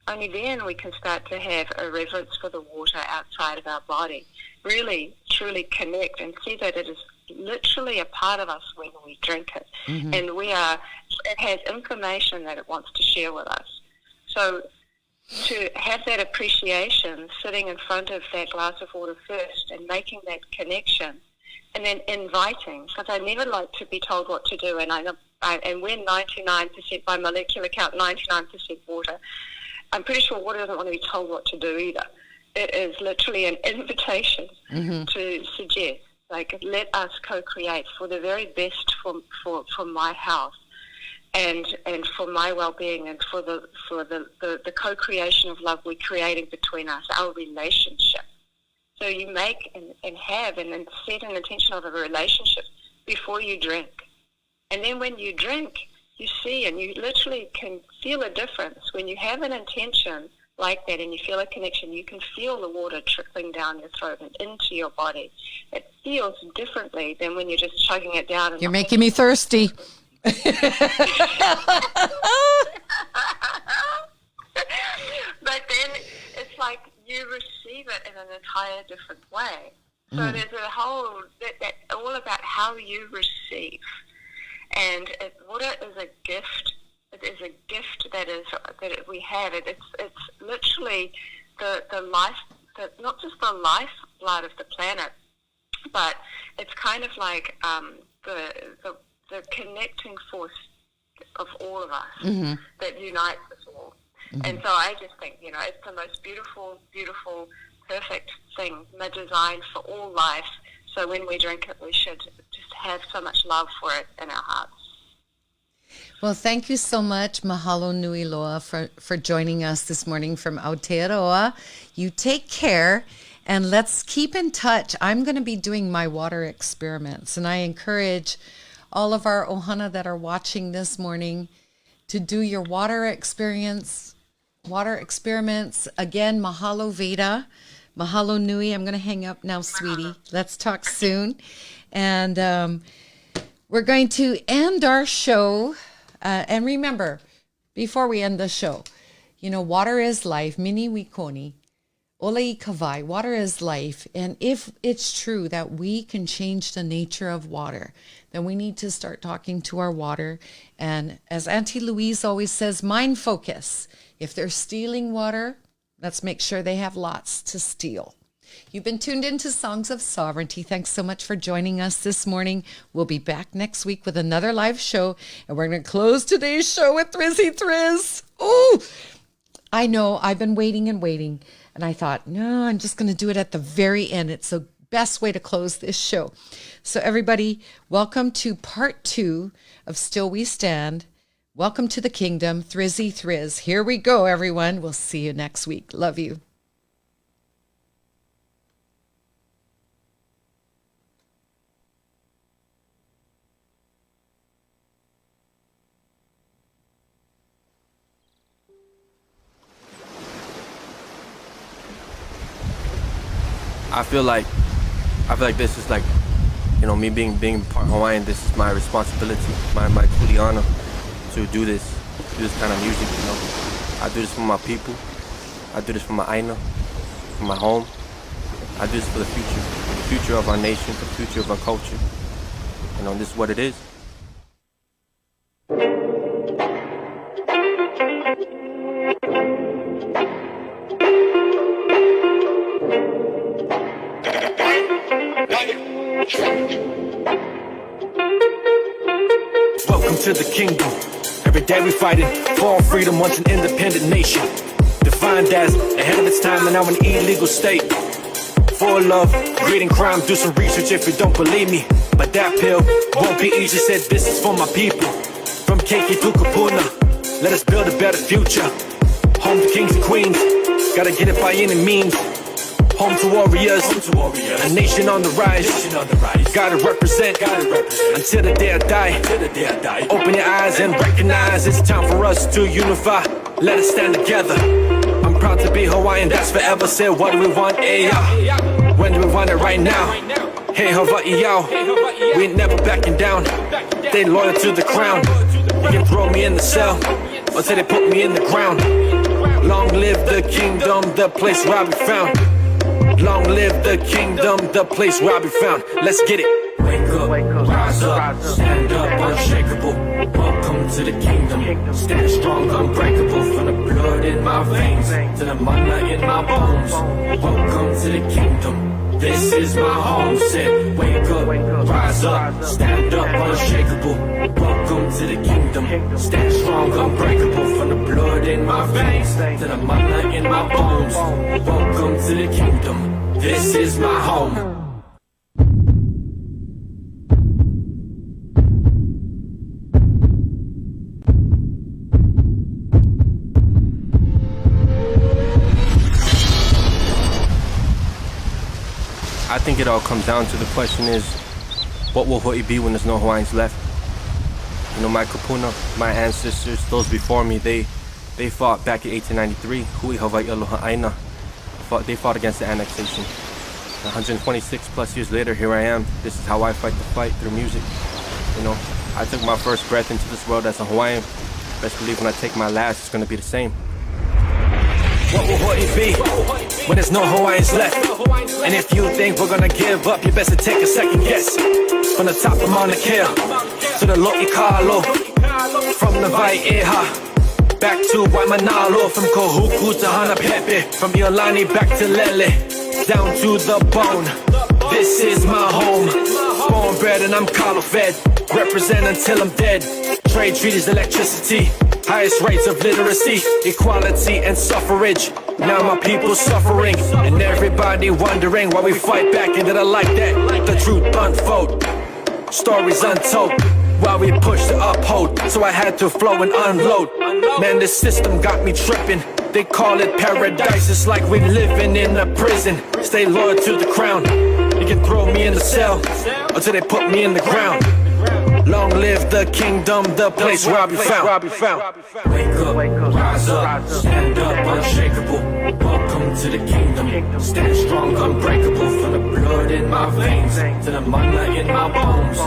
only then we can start to have a reverence for the water outside of our body. Really, truly connect and see that it is literally a part of us when we drink it. Mm-hmm. And it has information that it wants to share with us. So to have that appreciation, sitting in front of that glass of water first and making that connection, and then inviting, because I never like to be told what to do, and we're 99% by molecular count, 99% water. I'm pretty sure water doesn't want to be told what to do either. It is literally an invitation to suggest, like, let us co-create for the very best for my health and for my well-being, and for the co-creation of love we're creating between us, our relationship. So you make and have and then set an intention of a relationship before you drink. And then when you drink, you see and you literally can feel a difference. When you have an intention like that and you feel a connection, you can feel the water trickling down your throat and into your body. It feels differently than when you're just chugging it down. You're making me thirsty. But then it's like you receive it in an entire different way. So there's a whole, that all about how you receive. And water is a gift. It is a gift that we have. It's literally the life, not just the lifeblood of the planet, but it's kind of like the connecting force of all of us that unites us all. And so I just think, it's the most beautiful, beautiful, perfect thing, designed for all life. So when we drink it, we should just have so much love for it in our hearts. Well, thank you so much, Mahalo Nui Loa, for joining us this morning from Aotearoa. You take care, and let's keep in touch. I'm going to be doing my water experiments, and I encourage all of our ohana that are watching this morning to do your water experiments. Again, mahalo Veda, mahalo nui. I'm going to hang up now, sweetie. Let's talk soon. And we're going to end our show. And remember, before we end the show, water is life. Mini wikoni. Ole kavai. Water is life. And if it's true that we can change the nature of water, then we need to start talking to our water. And as Auntie Louise always says, mind focus. If they're stealing water, let's make sure they have lots to steal. You've been tuned into Songs of Sovereignty. Thanks so much for joining us this morning. We'll be back next week with another live show, and we're going to close today's show with Thrizzy Thriz. Oh, I know. I've been waiting, and I thought, no, I'm just going to do it at the very end. It's the best way to close this show. So everybody, welcome to part 2 of Still We Stand. Welcome to the kingdom, Thrizzy Thriz. Here we go, everyone. We'll see you next week. Love you. I feel like this is like, me being part Hawaiian. This is my responsibility, my kuli honor to do this kind of music. I do this for my people. I do this for my aina, for my home. I do this for the future of our nation, for the future of our culture. This is what it is. Welcome to the kingdom. Every day we fighting for our freedom, once an independent nation. Defined as ahead of its time and now an illegal state. For love, greed and crime, do some research if you don't believe me. But that pill won't be easy, said this is for my people. From Keiki to Kapuna, let us build a better future. Home to kings and queens, gotta get it by any means. Home to warriors, a nation on the rise. Gotta represent until the day I die. Open your eyes and recognize it's time for us to unify. Let us stand together. I'm proud to be Hawaiian, that's forever. Said, what do we want? Ayo. When do we want it? Right now. Hey, Hawaii, yo. We ain't never backing down. They loyal to the crown. You can throw me in the cell until they put me in the ground. Long live the kingdom, the place where I be found. Long live the kingdom, the place where I be found. Let's get it. Wake up, rise up, stand up, unshakable. Welcome to the kingdom. Stand strong, unbreakable. From the blood in my veins to the mana in my bones. Welcome to the kingdom. This is my home. Said, wake up, rise up, stand up, unshakable. Welcome to the kingdom. Stand strong, unbreakable. From the blood in my veins to the mana in my bones. Welcome to the kingdom. This is my home. I think it all comes down to the question is, what will Hawaii be when there's no Hawaiians left? My kapuna, my ancestors, those before me, they fought back in 1893. Hui Hawaii Aloha Aina. They fought against the annexation. 126 plus years later, here I am. This is how I fight the fight, through music. I took my first breath into this world as a Hawaiian. Best believe when I take my last, it's gonna be the same. What will Hawaii be when there's no Hawaiians left? And if you think we're gonna give up, you best to take a second guess. From the top of Mauna Kea to the Lo'ikalo, from from Navai'eha. Back to Waimanalo, from Kohuku to Hanapepe, from Iolani back to Lele, down to the bone. This is my home, born bred and I'm collar fed, represent until I'm dead. Trade treaties, electricity, highest rates of literacy, equality and suffrage. Now my people suffering, and everybody wondering why we fight back, and did I like that? The truth unfold, stories untold. While we push to uphold, so I had to flow and unload. Man, this system got me tripping. They call it paradise, it's like we living in a prison. Stay loyal to the crown. You can throw me in the cell until they put me in the ground. Long live the kingdom, the place where I'll be found. Wake up, rise up, stand up, unshakable. Welcome to the kingdom. Stand strong, unbreakable. From the blood in my veins to the mana in my bones.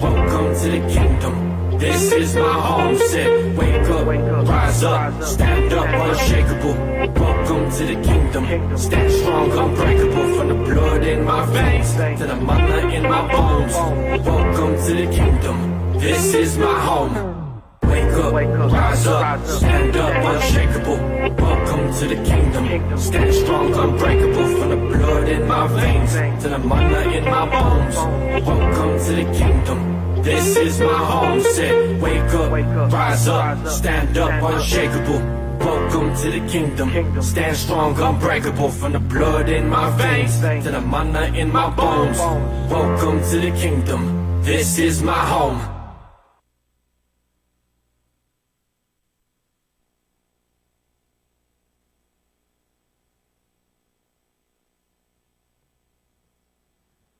Welcome to the kingdom. This is my home. Said, wake up, rise up, stand up, unshakable. Welcome to the kingdom. Stand strong, unbreakable. From the blood in my veins to the mana in my bones. Welcome to the kingdom. This is my home. Wake up, rise up, stand up, unshakable. Welcome to the kingdom. Stand strong, unbreakable. From the blood in my veins to the mana in my bones. Welcome to the kingdom. This is my home. Said, wake up, rise up, stand up, unshakable. Welcome to the kingdom. Stand strong, unbreakable. From the blood in my veins to the mana in my bones. Welcome to the kingdom. This is my home.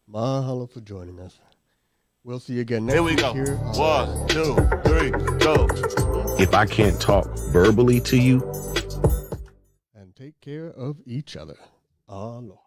Mahalo for joining us. We'll see you again next Here we week. go. Here. 1, 2, 3, go. If I can't talk verbally to you, And take care of each other. Aloha.